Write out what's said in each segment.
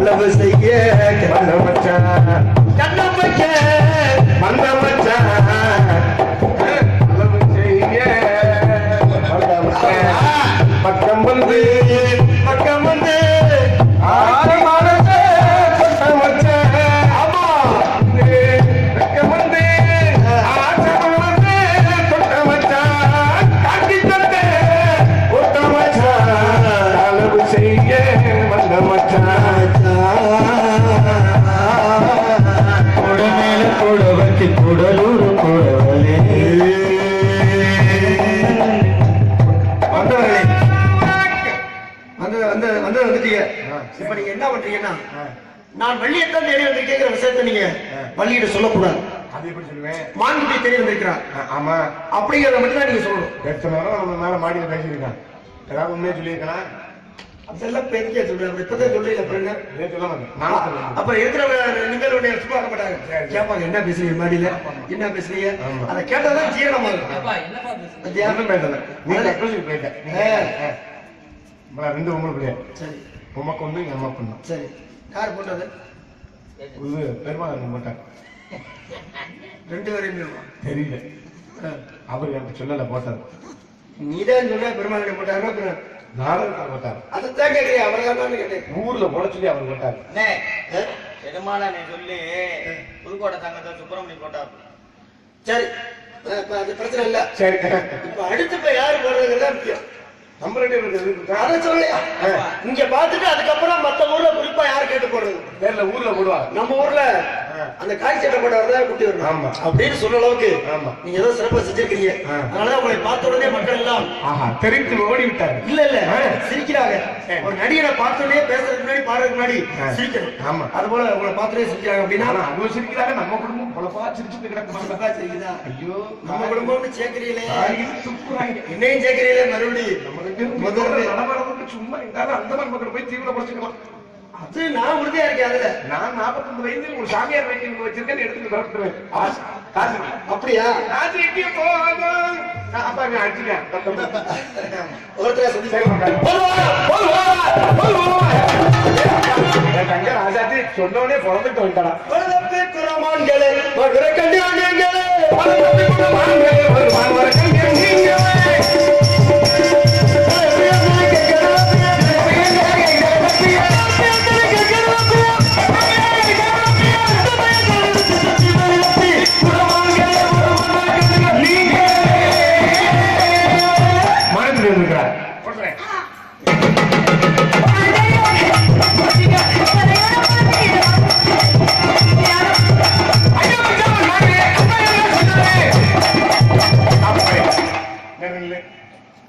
Love செய்ய வந்த மச்சான் கண்ணம் வைக்க வந்த மச்சான் லவ் செய்ய வந்த மச்சான் பக்கம் வந்து ஆறு மனசே கொட்ட மச்சான் ஆமா பக்கம் வந்து ஆசை மனசே கொட்ட மச்சான் காட்டி தந்த கொட்ட மச்சான் லவ் செய்ய வந்த மச்சான் கொட மேல கொட வச்சு குடலூர் கொடவலே வந்துட்டீங்க. இப்ப நீங்க என்ன பண்றீங்கன்னா நான் வள்ளியத்தான் தேடி வந்திருக்கேங்கிற விஷயத்த நீங்க வள்ளியிட சொல்லக்கூடாது. அது எப்படி சொல்லுவேன்? மான்குட்டி தேடி வந்திருக்கிறான். ஆமா அப்படிங்கிறத மட்டும் தான் நீங்க சொல்லணும். எத்தனை நேரம் நம்ம மேல மாடியில பேசியிருக்கான். ஏதாவது உண்மையை சொல்லியிருக்கலாம். அதெல்லாம் பெருக்கே சொல்றேன். இப்பதான் சொல்றீங்க அப்ப இருக்கிற நிகழ்வுடைய சும்மா மாட்டாங்க. கேட்பாங்க என்ன பேசுறீங்க மாடியில என்ன பேசுறீங்க அதை கேட்டாதான் ஜீரணமா இருக்கும். ரெண்டு பொம்பளை பிள்ளைய சரி உமக்கு ஒண்ணு எங்க அம்மா பொண்ணு சரி யார் போட்டது இது பெருமாள் போட்டார் ரெண்டு பேரையும் தெரியல அவரு எனக்கு சொல்லல போட்டார் நீதான் சொல்ல பெருமாள் போட்டாரு நாடகம் போட்டார் அதைத்தான் கேட்கிறேன் அவர்தான் கேட்டேன் ஊர்ல போட சொல்லி அவர் போட்டார் பெருமாள் சொல்லி புதுக்கோட்டை தங்கத்தை சுப்பிரமணியம் போட்டார் சரி அது பிரச்சனை இல்ல சரி இப்ப அடுத்து இப்ப யாரு போடுறதுங்கிறதா முக்கியம் இங்க பாத்துட்டு அதுக்கப்புறம் மத்த ஊர்ல குறிப்பா யாரு கேட்டு போடுறது வேற ஊர்ல போடுவா நம்ம ஊர்ல அந்த காய் சட்டை போட்டவர்தான் குட்டி வரணும் அப்படின்னு சொல்ற அளவுக்கு நீங்க ஏதோ சிறப்பா செஞ்சிருக்கீங்க. அதனாலதான் உங்களை பார்த்த உடனே மக்கள் எல்லாம் தெரிவித்து ஓடி விட்டாங்க. இல்ல சிரிக்கிறாங்க. ஒரு நடிகரை பார்த்த உடனே பேசுறதுக்கு முன்னாடி பாடுறதுக்கு முன்னாடி சிரிக்கணும். ஆமா அது போல உங்களை பார்த்துட்டே சிரிக்கிறாங்க அப்படின்னா அவங்க சிரிக்கிறாங்க. நம்ம குடும்பம் பொழப்பா சிரிச்சுட்டு கிடக்குதா சிரிக்குதா? ஐயோ நம்ம குடும்பம்னு சேர்க்கிறீங்களே என்னையும் சேர்க்கிறீங்களே மறுபடியும் சும்மா அந்த மக்கள் போய் தீவிர படிச்சுக்கலாம். அது நான் உறுதியா இருக்கேன். அதுல நான் 49 வயசுல ஒரு சாமியார் வைத்தியம் வச்சிருக்கேன் எடுத்துட்டு பரப்புறேன். அப்படியா? அப்பா அடிச்சுட்டேன் ராஜாத்தி சொன்னோடனே பிறந்துட்டு வந்துட்டான்.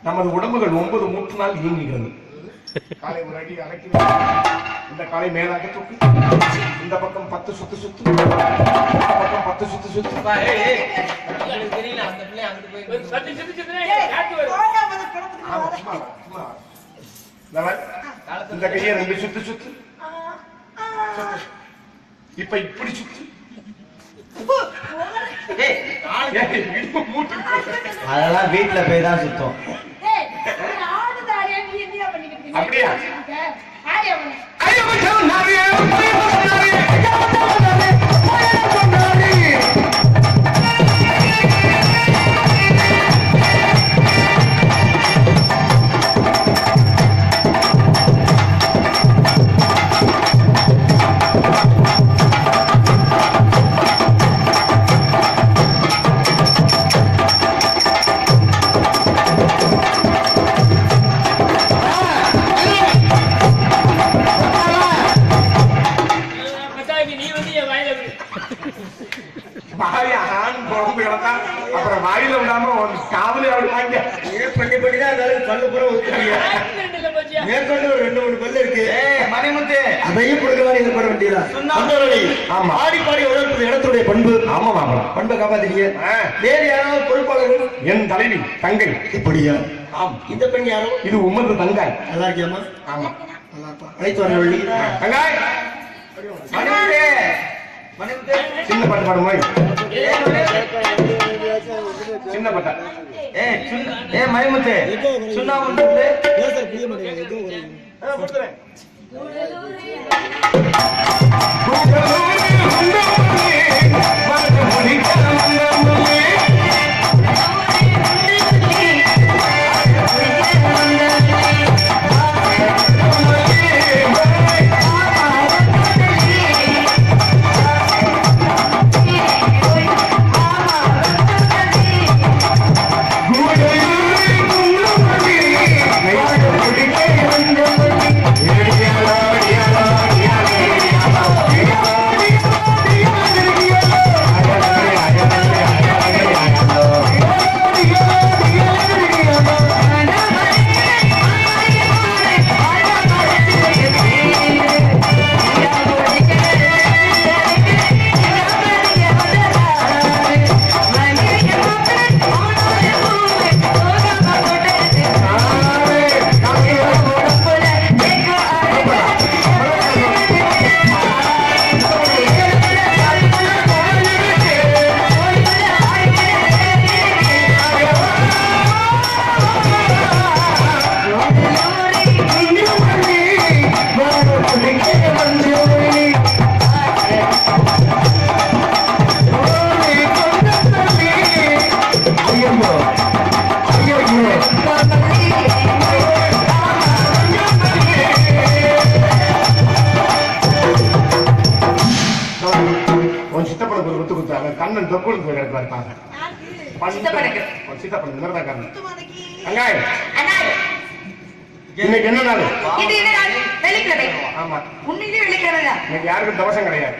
நமது உடம்புகள் 9 மூன்று நாள் இயங்குகிறது. காலை ஒரு அடி அரைக்கி இந்த காலை மேலாக தூக்கி இந்த பக்கம் 10 சுத்து சுத்து இந்த பக்கம் 10 சுத்து சுத்து தெரியல அந்த பிள்ளை அங்க போய் இந்த கையை 2 சுத்து சுத்து இப்ப இப்படி சுத்து அதெல்லாம் வீட்டுல போய் தான் சுத்தம். அப்படியா? அப்புறம் வாயில விடாம காவலி ஆடுவாங்க. மேற்கொண்டு ஒரு 2-3 பல்லு இருக்கு. மணிமுத்து அதையும் கொடுக்கலாம் ஏற்பட வேண்டியதா? ஆடி பாடி உணர்வது இடத்துடைய பண்பு. ஆமா பண்பை காப்பாத்தீங்க. வேறு யாராவது பொறுப்பாளர்கள்? என் தலைவி தங்கை. இப்படியா? ஆம். இந்த பெண் யாரோ? இது உமது தங்காய். நல்லா இருக்கியாமா? ஆமா நல்லா இருப்பா. அழைத்து வர வள்ளி. தங்காய் சின்ன பாட்டு பாடுமா? சின்ன பாட்டா? மணிமுத்து சுண்ணா கொடுத்துறேன். கண்ணன் தொப்புள் போய் கிடப்பாரு. இன்னைக்கு என்ன நாள்? வெள்ளிக்கிழமை. ஆமா, உண்மையிலே வெள்ளிக்கிழமை. இன்னைக்கு யாருக்கும் தவசம் கிடையாது.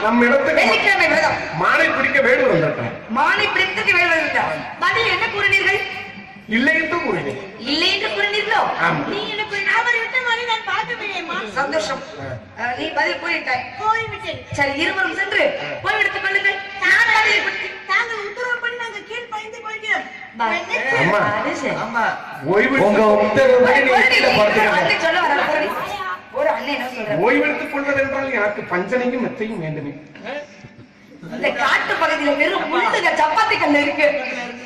நம்ம இடத்துக்கு வெள்ளிக்கிழமை விரதம். மானை பிடிக்க வேடு வந்திருக்கேன். மானை பிடித்தது வேடு வந்திருக்கார். பதில் என்ன கூறினீர்கள்? இல்லை என்று கூறினேன். இல்லை என்று கூறினீர்களோ? ஆமா. நீ என்ன கூறினாய்? அவர் விட்ட மாதிரி நான் பார்க்கவில்லையேம்மா. சந்தோஷம். நீ பதில் கூறிட்டாய். போய்விட்டேன். சரி, இருவரும் சென்று போய் எடுத்துக் கொள்ளுங்கள். தாங்கள் உத்தரவு பண்ணி நாங்க கீழ் பயந்து கொள்கிறோம். ஓய்வெடுத்துக் கொள்வது என்றால் எனக்கு பஞ்சனையும் மெத்தையும் வேண்டுமே. இந்த காட்டு பகுதியில வெறும் முள்ளுங்க சப்பாத்தி கல்லு இருக்கு.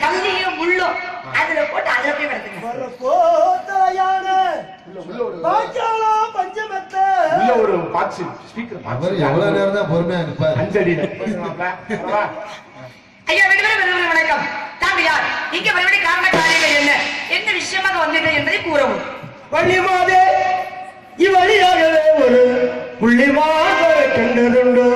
கல்லியும் முள்ளும் அதுல போட்டு அதுல போய் எடுத்துங்க. ஒரு பாக்ஸ் ஸ்பீக்கர் எவ்வளவு நேரம் தான் பொறுமையா இருப்பார். ஐயா, வணக்கம். தாங்கள் யார்? இங்க வருவதை காரண காரியங்கள் என்ன? என்ன விஷயமாக வந்தீர்கள் என்பதை கூறவும். வள்ளிமாதே, இவ்வழியாகவே ஒரு புள்ளிமாக கண்டதுண்டு.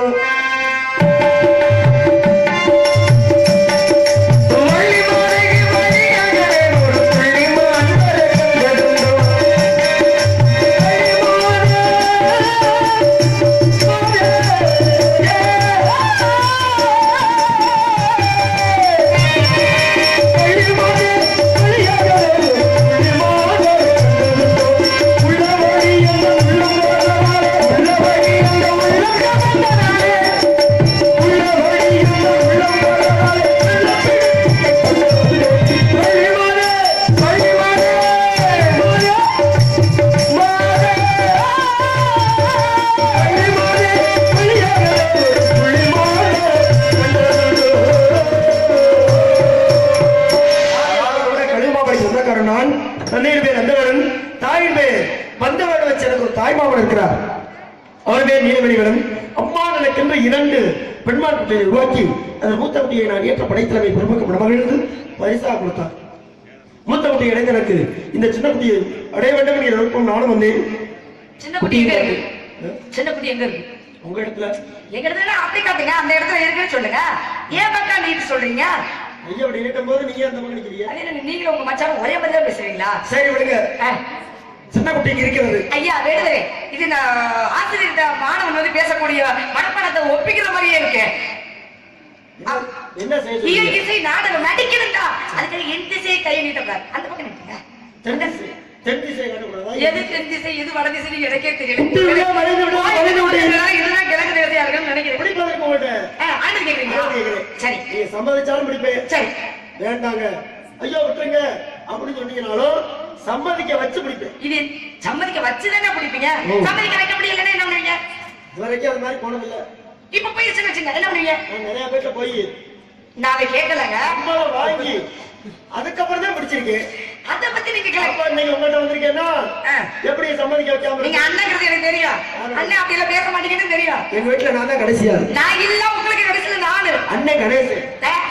உருவாக்கி அந்த மூத்த குட்டியை நான் ஏற்ற படைத்தலைமை பெருமக்க மகிழ்ந்து பரிசாக கொடுத்தார். மூத்த குட்டியை அடைந்த எனக்கு இந்த சின்ன குட்டியை அடைய வேண்டும் என்கிற விருப்பம் நானும் வந்தேன். சின்ன குட்டி எங்க இருக்கு? சின்ன குட்டி எங்க இருக்கு? உங்க இடத்துல. எங்க இடத்துல அப்படி காட்டுங்க. அந்த இடத்துல இருக்குன்னு சொல்லுங்க. ஏன் பக்கம் நீட்டு சொல்றீங்க? ஐயா, அப்படி இருக்கும் போது நீங்க அந்த பக்கம் நிக்கிறீங்க. நீங்களும் உங்க மச்சான் ஒரே மாதிரி தான் பேசுவீங்களா? சரி, விடுங்க. சின்ன குட்டிக்கு இருக்கிறது. ஐயா, வேடுதே, இது நான் ஆசிரியர் மாணவன் வந்து பேசக்கூடிய மனப்பாடத்தை ஒப்பிக்கிற மாதிரியே இருக்கு. என்ன இசை நாடகம் நடிக்கிறதா? அதுக்கு என் திசையை கையை நீட்டக்கூடாது. அந்த பக்கம் நிற்குங்க. தென் திசை காட்டக்கூடாதா? எது தென் திசை எது வட திசை எனக்கே தெரியல. இதுதான் கிழக்கு தேவதையா இருக்குன்னு நினைக்கிறேன். பிடிப்பதற்கு உங்கள்கிட்ட ஆண்டு கேட்குறீங்களா? சரி, நீங்க சம்மதிச்சாலும் பிடிப்பேன். சரி, வேண்டாங்க ஐயோ விட்டுருங்க அப்படின்னு சொன்னீங்கனாலும் சம்மதிக்க வச்சு பிடிப்பேன். இது சம்மதிக்க வச்சுதானே பிடிப்பீங்க. சம்மதிக்க வைக்க முடியலன்னா என்ன பண்ணுவீங்க? இது வரைக்கும் அது மாதிரி போனதில்லை. இப்ப போயிருச்சுன்னு வச்சுங்க, என்ன பண்ணுவீங்க? நான் நிறைய பேர்ல போய் நாங்க கேட்கலங்க, சம்பளம் வாங்கி அதுக்கப்புறம் தான் பிடிச்சிருக்கு. அத பத்தி நீங்க கேட்கல. அப்ப நீங்க உங்கள்ட்ட வந்திருக்கேன்னா எப்படி சம்மதிக்க வைக்காம நீங்க அண்ணங்கிறது எனக்கு தெரியும். அண்ணன் அப்படி எல்லாம் பேச மாட்டீங்கன்னு தெரியும். எங்க வீட்டுல நான் தான் கடைசியா நான் இல்ல, உங்களுக்கு கடைசியில நானு. அண்ணன் கணேசன்.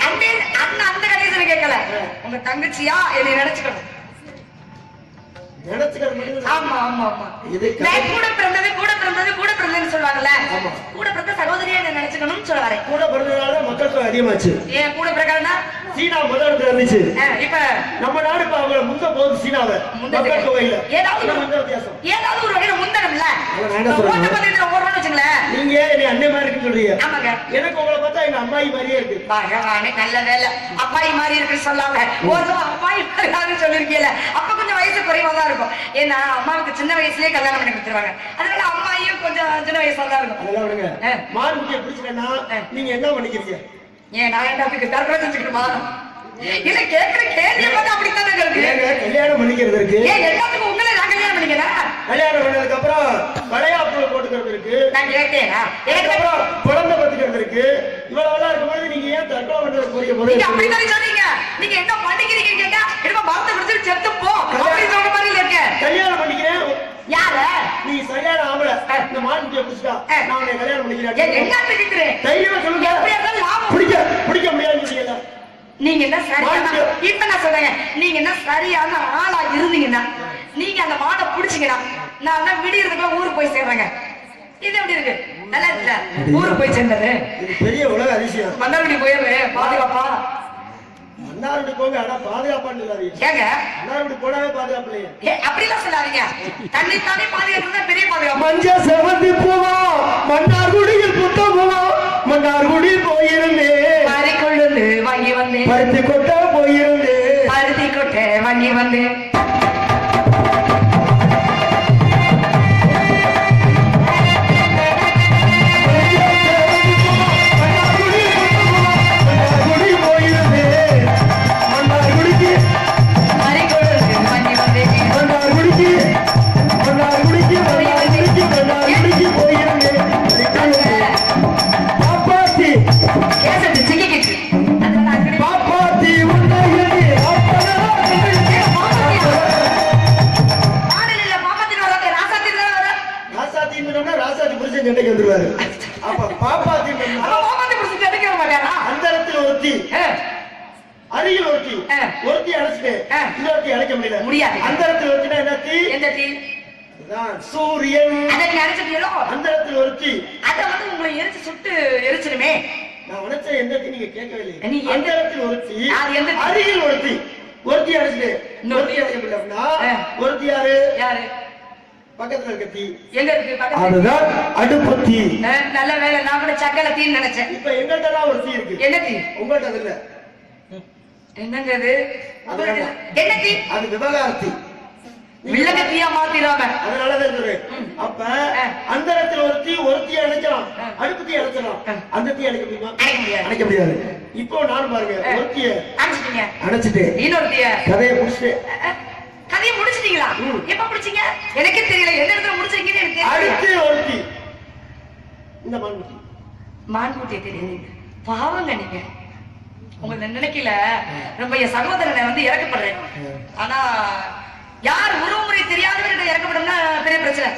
அண்ணன் அண்ணன் அந்த கடைசியில கேட்கல. உங்க தங்கச்சியா என்னை நினைச்சுக்கணும். நினைச்சுக்கிறது மட்டும். ஆமா ஆமா ஆமா. இது கூட பிறந்தது கூட பிறந்தது கூட பிறந்ததுன்னு சொல்லுவாங்கல்ல, கூட பிறந்த சகோதரியா என்ன நினைச்சுக்கணும்னு சொல்ல வரேன். கூட பிறந்ததுனால மக்கள் தொகை அதிகமாச்சு. ஏன் கூட பிறக்காதுன்னா சீனா முதல் இடத்துல இருந்துச்சு. இப்ப நம்ம நாடு இப்ப அவங்கள முந்த போகுது சீனாவை மக்கள் தொகையில. ஏதாவது வித்தியாசம், ஏதாவது ஒரு வகையில முந்தனம்ல. நான் என்ன சொல்றேன், ஓட்டு பந்தயத்துல ஓடுறோம்னு வச்சுங்களேன். நீங்க என்னை அண்ணன் மாதிரி இருக்குன்னு சொல்றீங்க. ஆமாங்க. எனக்கு உங்களை பார்த்தா எங்க அம்மாயி மாதிரியே இருக்கு. பகவானே நல்ல வேலை, அப்பாயி மாதிரி இருக்குன்னு சொல்லாம ஒரு அப்பாயி மாதிரி சொல்லிருக்கீல. அப்ப கொஞ்சம் வயசு குறைவா தான் இருக்கும். ஏன்னா அம்மாவுக்கு சின்ன வயசுலயே கல்யாணம் பண்ணி கொடுத்துருவாங்க. அதனால அம்மாயும் கொஞ்சம் சின்ன வயசா தான் இருக்கும். அதெல்லாம் விடுங்க. மார்க்குட்டியை பிடிச்சிட்டேன்னா நீங்க என்ன பண்ணிக்கிறீங்க? ஏன் நான் என்ன அதுக்கு தற்கொலை செஞ்சுக்கணுமா? இல்ல கேட்கிற கேள்வியை பார்த்து அப்படித்தானே இருக்கு. கல்யாணம் பண்ணிக்கிறது இருக்கு. ஏன் எல்லாத்துக்கும் உங்களை நான் கல்யாணம் பண்ணிக்கிறேன். கல்யாணம் பண்ணதுக்கு அப்புறம் வளையாப்பு போட்டுக்கிறது இருக்கு. நான் கேட்டேனா? எனக்கு அப்புறம் குழந்தை பத்துக்கிறது இருக்கு. இவ்வளவு எல்லாம் இருக்கும்போது நீங்க ஏன் தற்கொலை பண்றது போறீங்க? நீங்க அப்படித்தானே சொன்னீங்க. நீங்க என்ன பண்ணிக்கிறீங்க கேட்டா என்னமா மரத்தை பிடிச்சி செத்து போ அப்படி சொல்ற மாதிரி இருக்க. கல்யாணம் பண்ணிக்கிறேன். யார? நீ சரியான ஆம்பளை. இந்த மார்க்குட்டியை பிடிச்சிட்டா நான் உன்னை கல்யாணம் பண்ணிக்கிறேன். என்ன இருக்கிறேன் தைரியமா சொல்லுங்க. பிடிக்க முடியாதுன்னு சொன்னீங்க. நீங்க என்ன சரியான, இப்ப நான் சொல்றேன், நீங்க என்ன சரியான ஆளா இருந்தீங்கன்னா நீங்க அந்த மாடை புடிச்சீங்கன்னா நான் தான் விடியறதுக்குள்ள ஊருக்கு போய் சேர்றேங்க. இது எப்படி இருக்கு? நல்லா இருக்குல்ல? ஊருக்கு போய் சேர்ந்தது இது பெரிய உலக அதிசயம். மன்னார்குடி போயிரு பாதுகாப்பா. மன்னார்குடி போங்க, ஆனா பாதுகாப்பான்னு சொல்லாதீங்க. ஏங்க மன்னார்குடி போனாவே பாதுகாப்பு இல்லையே. அப்படிலாம் சொல்லாதீங்க. தண்ணி தானே பாதுகாப்பு தான் பெரிய பாதுகாப்பு. மஞ்ச செவந்தி பூவா மன்னார்குடியில் புத்த பூவா மன்னார்குடி போயிருந்தேன். மாறிக்கொள்ளு வாங்கி வந்தேன். பருத்தி கொட்டை போயிருந்தேன். பருத்தி கொட்டை வாங்கி வந்தேன். அருகில் ஒருத்தி ஒருத்தி அழைச்சிட்டு இன்னொருத்தி அழைக்க முடியாது. அந்த இடத்துல ஒருத்தினா என்ன தீ? எந்த தீ? சூரியன். அந்த இடத்துல ஒருத்தி அத வந்து உங்களை எரிச்சு சுட்டு எரிச்சிருமே. நான் உனச்ச எந்த தீ நீங்க கேட்கவில்லை. அந்த இடத்துல ஒருத்தி அருகில் ஒருத்தி ஒருத்தி அழைச்சிட்டு இன்னொருத்தி அழைக்க முடியலன்னா ஒருத்தி யாரு? யாரு? பக்கத்துல இருக்க தீ. எங்க இருக்கு பக்கத்துல? அதுதான் அடுப்பு தீ. நல்ல வேலை, நான் கூட சக்கல தீன்னு நினைச்சேன். இப்ப எங்கள்ட்ட தான் ஒரு தீ இருக்கு. என்ன தீ? உங்கள்ட்ட அது இல்ல. என்னங்க அது? என்ன தீ? அது விவகாரத்தி. வில்லகத்தியா மாத்திராம. அதனாலதான் சொல்றேன். அப்ப அந்த இடத்துல ஒரு தீ ஒருத்தி அணைக்கலாம், அடுப்பு தீ அணைக்கலாம். அந்த தீ அணைக்க முடியுமா? அணைக்க முடியாது. இப்போ நானும் பாருங்க, ஒருத்திய அணைச்சிட்டீங்க, அணைச்சிட்டு இன்னொருத்திய கதையை முடிச்சுட்டு. கதையை முடிச்சிட்டீங்களா? எப்ப முடிச்சீங்க? எனக்கே தெரியல எந்த இடத்துல முடிச்சீங்கன்னு எனக்கு. அடுத்து ஒருத்தி இந்த மான்குட்டி. மான்குட்டியை தெரியுது. பாவங்க நீங்க. உங்களை நினைக்கல, ரொம்ப என் சகோதரனை வந்து இறக்கப்படுறேன். ஆனா யார் உறவுமுறை தெரியாதவர்கிட்ட இறக்கப்படும்னா பெரிய பிரச்சனை.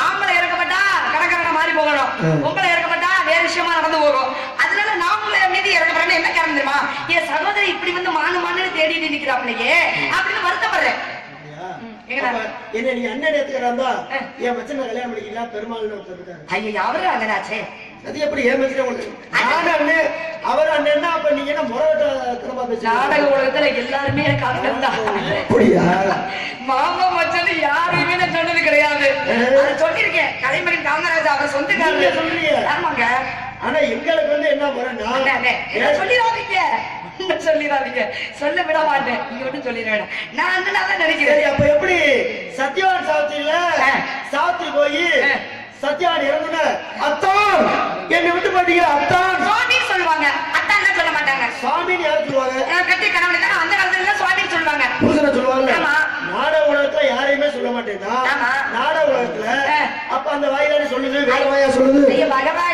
ஆம்பளை இறக்கப்பட்டா கடற்கரை மாறி போகணும், உங்களை இறக்கப்பட்டா வேற விஷயமா நடந்து போகும். அதனால நான் உங்களை மீதி இறக்கப்படுறேன்னு என்ன காரணம் தெரியுமா? என் சகோதரி இப்படி வந்து மானு தேடிட்டு நிக்கிறாப்லையே அப்படின்னு வருத்தப்படுறேன். என்ன நீ அண்ணன் எடுத்துக்கிறாந்தா என் மச்சனை கல்யாணம் பண்ணிக்கலாம் பெருமாள்னு ஒருத்தர் இருக்காரு. ஐயா அவரு அண்ணனாச்சே. அது எப்படி ஏன் மச்சனை உங்களுக்கு? நான் அண்ணன் அவர் அண்ணன்னா அப்ப நீங்க என்ன முறைவிட்ட கிரமா பேச? நாடக உலகத்துல எல்லாருமே எனக்கு அண்ணன் தான். அப்படியா? மாமா மச்சனை யாரையுமே நான் சொன்னது கிடையாது. அதை சொல்லியிருக்கேன். கலைமகன் காமராஜ் அவர் சொந்தக்காரர் சொல்றீங்க. ஆமாங்க. ஆனா எங்களுக்கு வந்து என்ன முறைன்னா சொல்லிடாதீங்க, சொல்லிடாதீங்க, சொல்ல விட மாட்டேன். நீங்க மட்டும் சொல்லிடுவேன். நான் அண்ணனாதான் நினைக்கிறேன். அப்ப எப்படி சத்யவான் சாவித்திரியில சாவித்திரி போய் சத்யவான் இறந்துன அத்தான் என்னை விட்டு போட்டீங்க அத்தான் சுவாமி சொல்லுவாங்க. அத்தான் சொல்ல மாட்டாங்க. சுவாமின்னு யாரு சொல்லுவாங்க? கட்டி கணவன் அந்த காலத்துல சுவாமின்னு சொல்லுவாங்க. புருஷனை சொல்லுவாங்க. நாடக உலகத்துல யாரையுமே சொல்ல மாட்டேன்னா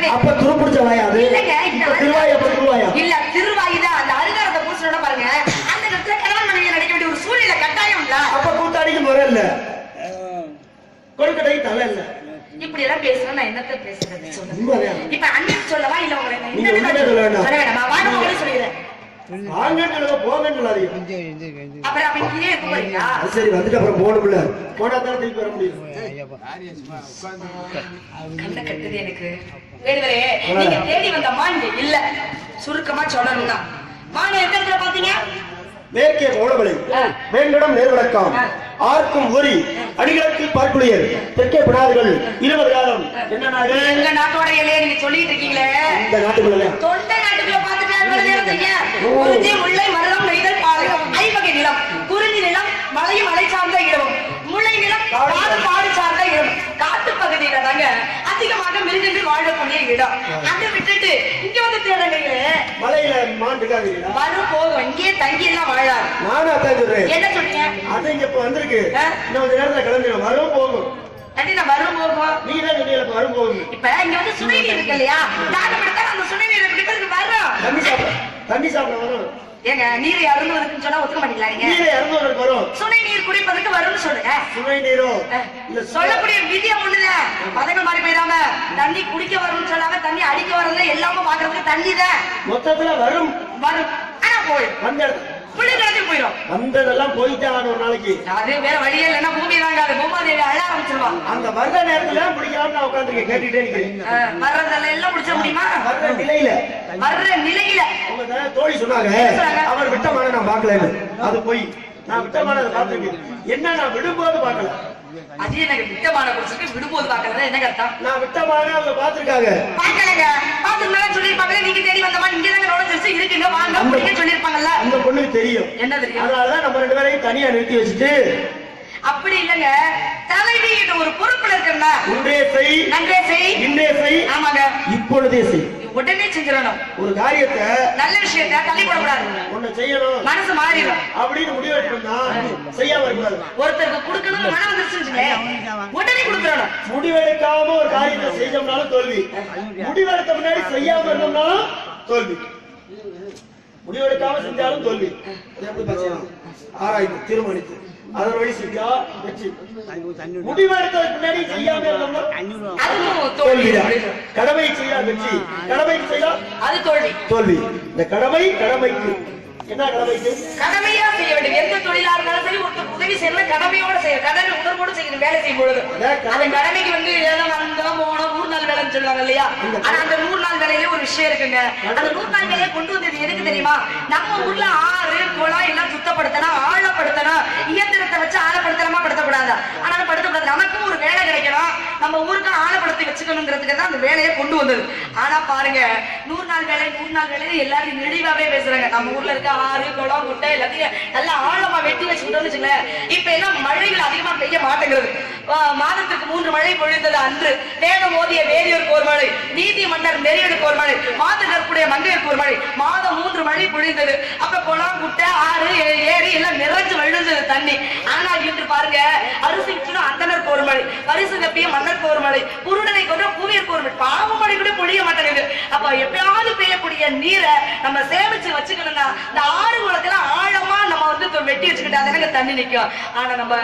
தானே. அப்ப துருப்பிடிச்ச வாயா அது? இல்லங்க, இப்ப திருவாயா அப்ப திருவாயா? இல்ல திருவாயிதான். அந்த அருகாரத்தை பூசணோட பாருங்க, அந்த இடத்துல கணவன் மனைவி நடிக்க வேண்டிய ஒரு சூழ்நிலை கட்டாயம் இல்ல. அப்ப கூத்தாடிக்கு முறை இல்ல, கொழுக்கட்டைக்கு தலை இல்ல. இப்படி எல்லாம் பேசுறேன், நான் என்னத்த பேசுறது சொல்லுங்க. உண்மையா? இப்ப அண்ணன் சொல்லவா இல்ல உங்களை நீங்க உண்மையா சொல்ல வேண்டாம். சொல்ல வேண்டாமா? வாங்க உங்களே சொல்லிடுறேன். வாங்கன்னு சொல்லுங்க, போங்கன்னு சொல்லாதீங்க. அப்புறம் அப்ப இங்கேயே இருக்க போறீங்களா? அது சரி, வந்துட்டு அப்புறம் போகணும்ல, போனா தானே திருப்பி வர முடியும். கண்ண கட்டுது எனக்கு. வேடுவரே, நீங்க தேடி வந்த மான் இங்க இல்ல. சுருக்கமா சொல்லணும்னா மான் எந்த இடத்துல பாத்தீங்க? மேற்கே கோலமலை, வேங்கடம் நேர்வடக்கம், ஆர்க்கும் ஊரி, அடிகளுக்கு பார்க்குளியர், தெற்கே பிடாதுகள், 20 காலம். என்ன நாடு? எங்க நாட்டோட எல்லையை நீங்க சொல்லிட்டு இருக்கீங்களே, இந்த நாட்டுக்குள்ள தொண்டை நாட்டுக்குள்ள பாத்துட்டு குறிஞ்சி, முல்லை, மருதம், நெய்தல், பாலை, ஐவகை நிலம். குறிஞ்சி நிலம் மலையும் மலை சார்ந்த இடமும், முல்லை நிலம் காடு சார்ந்த இடம். காட்டு பகுதியில தாங்க அதிகமாக மிருகங்கள் வாழக்கூடிய இடம். அதை விட்டுட்டு இங்க வந்து தேடுறீங்க. மலையில மான் இருக்காங்க, வரும் போதும் இங்கே தங்கி எல்லாம் வாழாது. நானும் அதான் சொல்றேன். என்ன சொல்றீங்க? அது இங்க இப்ப வந்திருக்கு, இன்னும் கொஞ்ச நேரத்துல கிளம்பிடும். வரும் போகும், நான் வரும் போகும். நீங்க தான் சொன்னீங்க இப்ப வரும் போகும். இப்ப இங்க வந்து சுனை நீர் இருக்கு இல்லையா, தாகம் எடுத்தா அந்த சுனை நீர் எப்படி வரும்? தண்ணி சாப்பிட வரும். ஏங்க நீரை அருந்துவதற்கு சொன்னா ஒத்துக்க மாட்டீங்களா? நீங்க நீரை இறந்துவதற்கு வரும். சுனை நீர் குடிப்பதற்கு வரும்னு சொல்லுங்க. சுனை நீரோ சொல்லக்கூடிய விதியை ஒண்ணுல பதங்கள் மாறி போயிடாம, தண்ணி குடிக்க வரும்னு சொல்லாம தண்ணி அடிக்க வரல, எல்லாமே பாக்குறதுக்கு தண்ணி தான் மொத்தத்துல வரும். ஆனா போயிடும், வந்த புள்ளி கடத்தி போயிடும். வந்ததெல்லாம் போயிட்டே ஆகணும் ஒரு நாளைக்கு. அது வேற வழியே இல்லைன்னா பூமி தாங்க, அது பூமாதேவி அழ ஆரம்பிச்சிருவான். அந்த வர்ற நேரத்துல பிடிக்காம நான் உட்காந்துருக்கேன், கேட்டுட்டே நிக்கிறேன். வர்றதெல்லாம் எல்லாம் முடிச்ச முடியுமா? வர்ற நிலையில உங்க தோழி சொன்னாங்க, அவர் விட்டமான நான் பாக்கல. அது போய் நான் விட்டமான பாத்துருக்கேன். என்ன நான் விடும்போது பாக்கல. அது எனக்கு விட்டமான குடிச்சிட்டு விடும்போது பாக்கல என்ன கரெக்டான்? நான் விட்டமான அவங்க பாத்துருக்காங்க. பாக்கலங்க, பாத்துருந்தாலும் சொல்லிருப்பாங்களே, நீங்க தேடி வந்தமா இங்க தாங்க நுழைஞ்சிருச்சு இருக்குங்க வாங்க முடிக்க சொல்லிருப்பாங்கல்ல. அந்த பொண்ணுக்கு தெரியும். என்ன தெரியும்? அதனாலதான் நம்ம 2 பேரையும் தனியா நிறுத்தி வச்சுட்டு, அப்படி இல்லங்க, தலைவி என்ற ஒரு பொறுப்புல இருக்கா. ஒன்றே செய், நன்றே செய், இன்னே செய், ஆமாங்க இப்பொழுதே செய். உடனே செஞ்சிடணும். ஒரு காரியத்தை, நல்ல விஷயத்தை தள்ளி போடக்கூடாது. ஒண்ணு செய்யணும், மனசு மாறிடும் அப்படின்னு முடிவு எடுத்தோம்னா செய்யாம இருக்கக்கூடாது. ஒருத்தருக்கு கொடுக்கணும்னு மனம் வந்துருச்சுங்க, உடனே கொடுத்துடணும். முடிவெடுக்காம ஒரு காரியத்தை செஞ்சோம்னாலும் தோல்வி, முடிவெடுத்த முன்னாடி செய்யாம இருந்தோம்னாலும் தோல்வி. முடிவெடுக்காம செஞ்சாலும் தோல்வி. எப்படி பாத்தீங்கன்னா ஆராய்ந்து தீர்மானித்து அதன் வழி செஞ்சா வெற்றி. முடிவெடுத்ததுக்கு முன்னாடி செய்யாம இருந்தோம்னா அதுவும் தோல்வி. கடமை செய்யா வெற்றி, கடமைக்கு செய்யா அது தோல்வி. தோல்வி. இந்த கடமைக்கு என்ன கடமைக்கு? கடமையா செய்ய வேண்டும். எந்த தொழிலா இருந்தாலும் சரி, ஒருத்தர் உதவி செய்யணும், கடமையோட செய்ய, கடமை உணர்வோடு செய்யணும். வேலை செய்யும் பொழுது அந்த கடமைக்கு வந்து ஏதோ வந்தோம் போனோம் 100 நாள் வேலைன்னு சொல்லுவாங்க இல்லையா. ஆனா அந்த 100 நாள் வேலையிலே ஒரு விஷயம் இருக்குங்க. அந்த 100 நாள் வேலையை கொண்டு வந்தது எதுக்கு தெரியுமா? நம்ம ஊர்ல ஆறு குளம் எல்லாம் சுத்தப்படுத்தணும், ஆழப்படுத்தணும். இயந்திரத்தை வச்சு ஆழப்படுத்தலாமா படுத்தக்கூடாது. ஆனாலும் படுத்தக்கூடாது. நமக்கும் ஒரு வேலை கிடைக்கணும், நம்ம ஊருக்கு ஆழப்படுத்தி வச்சுக்கணுங்கிறதுக்கு தான் அந்த வேலையை கொண்டு வந்தது. ஆனா பாருங்க, 100 நாள் வேலை எல்லாரும் நெளிவாவே பேசுறாங்க. நம்ம ஊர்ல இருக்க ஆறு குளம் குட்டை எல்லாத்தையும் நல்லா ஆழமா வெட்டி வச்சுக்கிட்டோம்னு வச்சுங்களேன். இப்ப எல்லாம் மழைகள் அதிகமா பெய்ய மாட்டேங்கிறது. மாதத்துக்கு 3 மழை பொழிந்தது அன்று. வேதம் ஓதிய வேதியோருக்கு ஒரு மழை, நீதி மன்னர் நெறியனுக்கு ஒரு மழை, மாதத்திற்குடைய மங்கையருக்கு ஒரு மழை, மாதம் 3 மழை பொழிந்தது. அப்ப குளம் குட்டை ஆறு ஏரி எல்லாம் நிறைஞ்சு வழிஞ்சது தண்ணி. ஆனா இன்று பாருங்க, அரிசி அந்தனருக்கு ஒரு மழை, பரிசு கப்பிய மன்னருக்கு ஒரு மழை, குருடனை கொன்ற பூவியருக்கு ஒரு மழை, பாவ மழை கூட பொழிய மாட்டேங்குது. அப்ப எப்பயாவது பெய்யக்கூடிய நீரை நம்ம சேமிச்சு வச்சுக்கணும்னா, இந்த ஆறு குளத்துல ஆழமா நம்ம வந்து வெட்டி வச்சுக்கிட்டா தானங்க தண்ணி நிற்கும். ஆனா நம்ம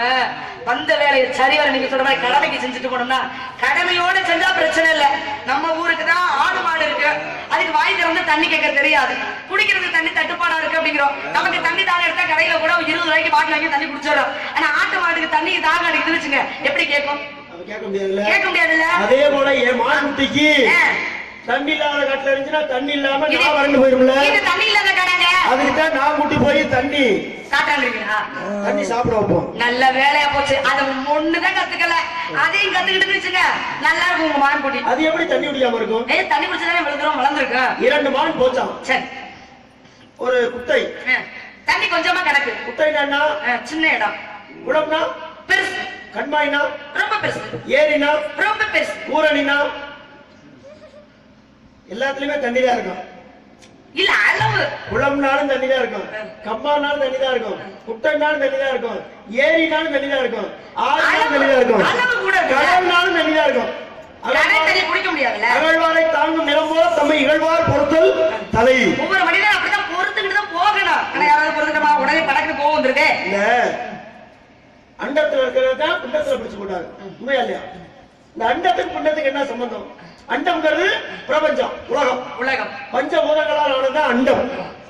வந்த வேலையை சரிவர நீங்க சொல்ற மாதிரி கடமைக்கு செஞ்சுட்டு போனோம்னா, கடமையோட செஞ்சா பிரச்சனை இல்லை. நம்ம ஊருக்கு தான் ஆடு மாடு இருக்கு, அதுக்கு வாய் திறந்து தண்ணி கேட்க தெரியாது, குடிக்கிறதுக்கு தண்ணி தட்டுப்பாடா இருக்கு அப்படிங்கிறோம். நமக்கு தண்ணி தாகம் எடுத்தா கடையில கூட 20 ரூபாய்க்கு பாட்டில் வாங்கி தண்ணி குடிச்சிடும். ஆனா ஆட்டு மாட்டுக்கு தண்ணி தாகம் அடிக்குதுன்னு வச்சுங்க, எப்படி கேட்கும்? கேட்க முடியாதுல்ல. அதே போல என் மான்குட்டிக்கு தண்ணி இல்லாத காட்டுல இருந்துச்சுன்னா தண்ணி இல்லாம நான் வறண்டு போயிரும்ல. தண்ணி இல்லாத கடைங்க, அதுக்கு தான் நான் குட்டி போய் தண்ணி காட்டான்றீங்களா? தண்ணி சாப்பிட வைப்போம். நல்ல வேலையா போச்சு. அதை ஒண்ணுதான் கத்துக்கல, அதையும் கத்துக்கிட்டு வச்சுங்க, நல்லா இருக்கும் உங்க மான் குட்டி. அது எப்படி தண்ணி குடிக்காம இருக்கும்? தண்ணி குடிச்சதானே விழுந்துரும், வளர்ந்துருக்கு. 2 மான் போச்சான். சரி, ஒரு குட்டை தண்ணி கொஞ்சமா கிடக்கு. குட்டைனா சின்ன இடம், குளம்னா பெருசு, கண்மாய்னா ரொம்ப பெருசு, ஏரினா ரொம்ப பெருசு, ஊரணினா எல்லாத்துலயுமே தண்ணி தான் இருக்கும். இல்ல அளவு. குளம்னாலும் தண்ணி தான் இருக்கும், கம்மானாலும் தண்ணி தான் இருக்கும், குட்டைனாலும் தண்ணி தான் இருக்கும், ஏரினாலும் தண்ணி தான் இருக்கும், ஆறுனாலும் தண்ணி தான் இருக்கும், கடல்னாலும் தண்ணி தான் இருக்கும். குடிக்க முடியாதுல்ல. அகழ்வாரை தாங்கும் நிலம் போல தம்மை இகழ்வார் பொறுத்தல் தலை. ஒவ்வொரு மனிதன் அப்படிதான் பொறுத்துக்கிட்டு தான் போகணும். ஆனா யாராவது பொறுத்துக்கிட்டமா உடனே படக்குன்னு கோவம் வந்துருக்கு. இல்ல அண்டத்துல இருக்கிறது தான் பிண்டத்துல பிடிச்சு போட்டாரு. உண்மையா இல்லையா? இந்த அண்டத்துக்கு பிண்டத்துக்கு என்ன சம்பந்தம்? அண்டம்ங்கிறது பிரபஞ்சம், உலகம். உலகம் பஞ்சபூதங்களால் ஆனதுதான் அண்டம்.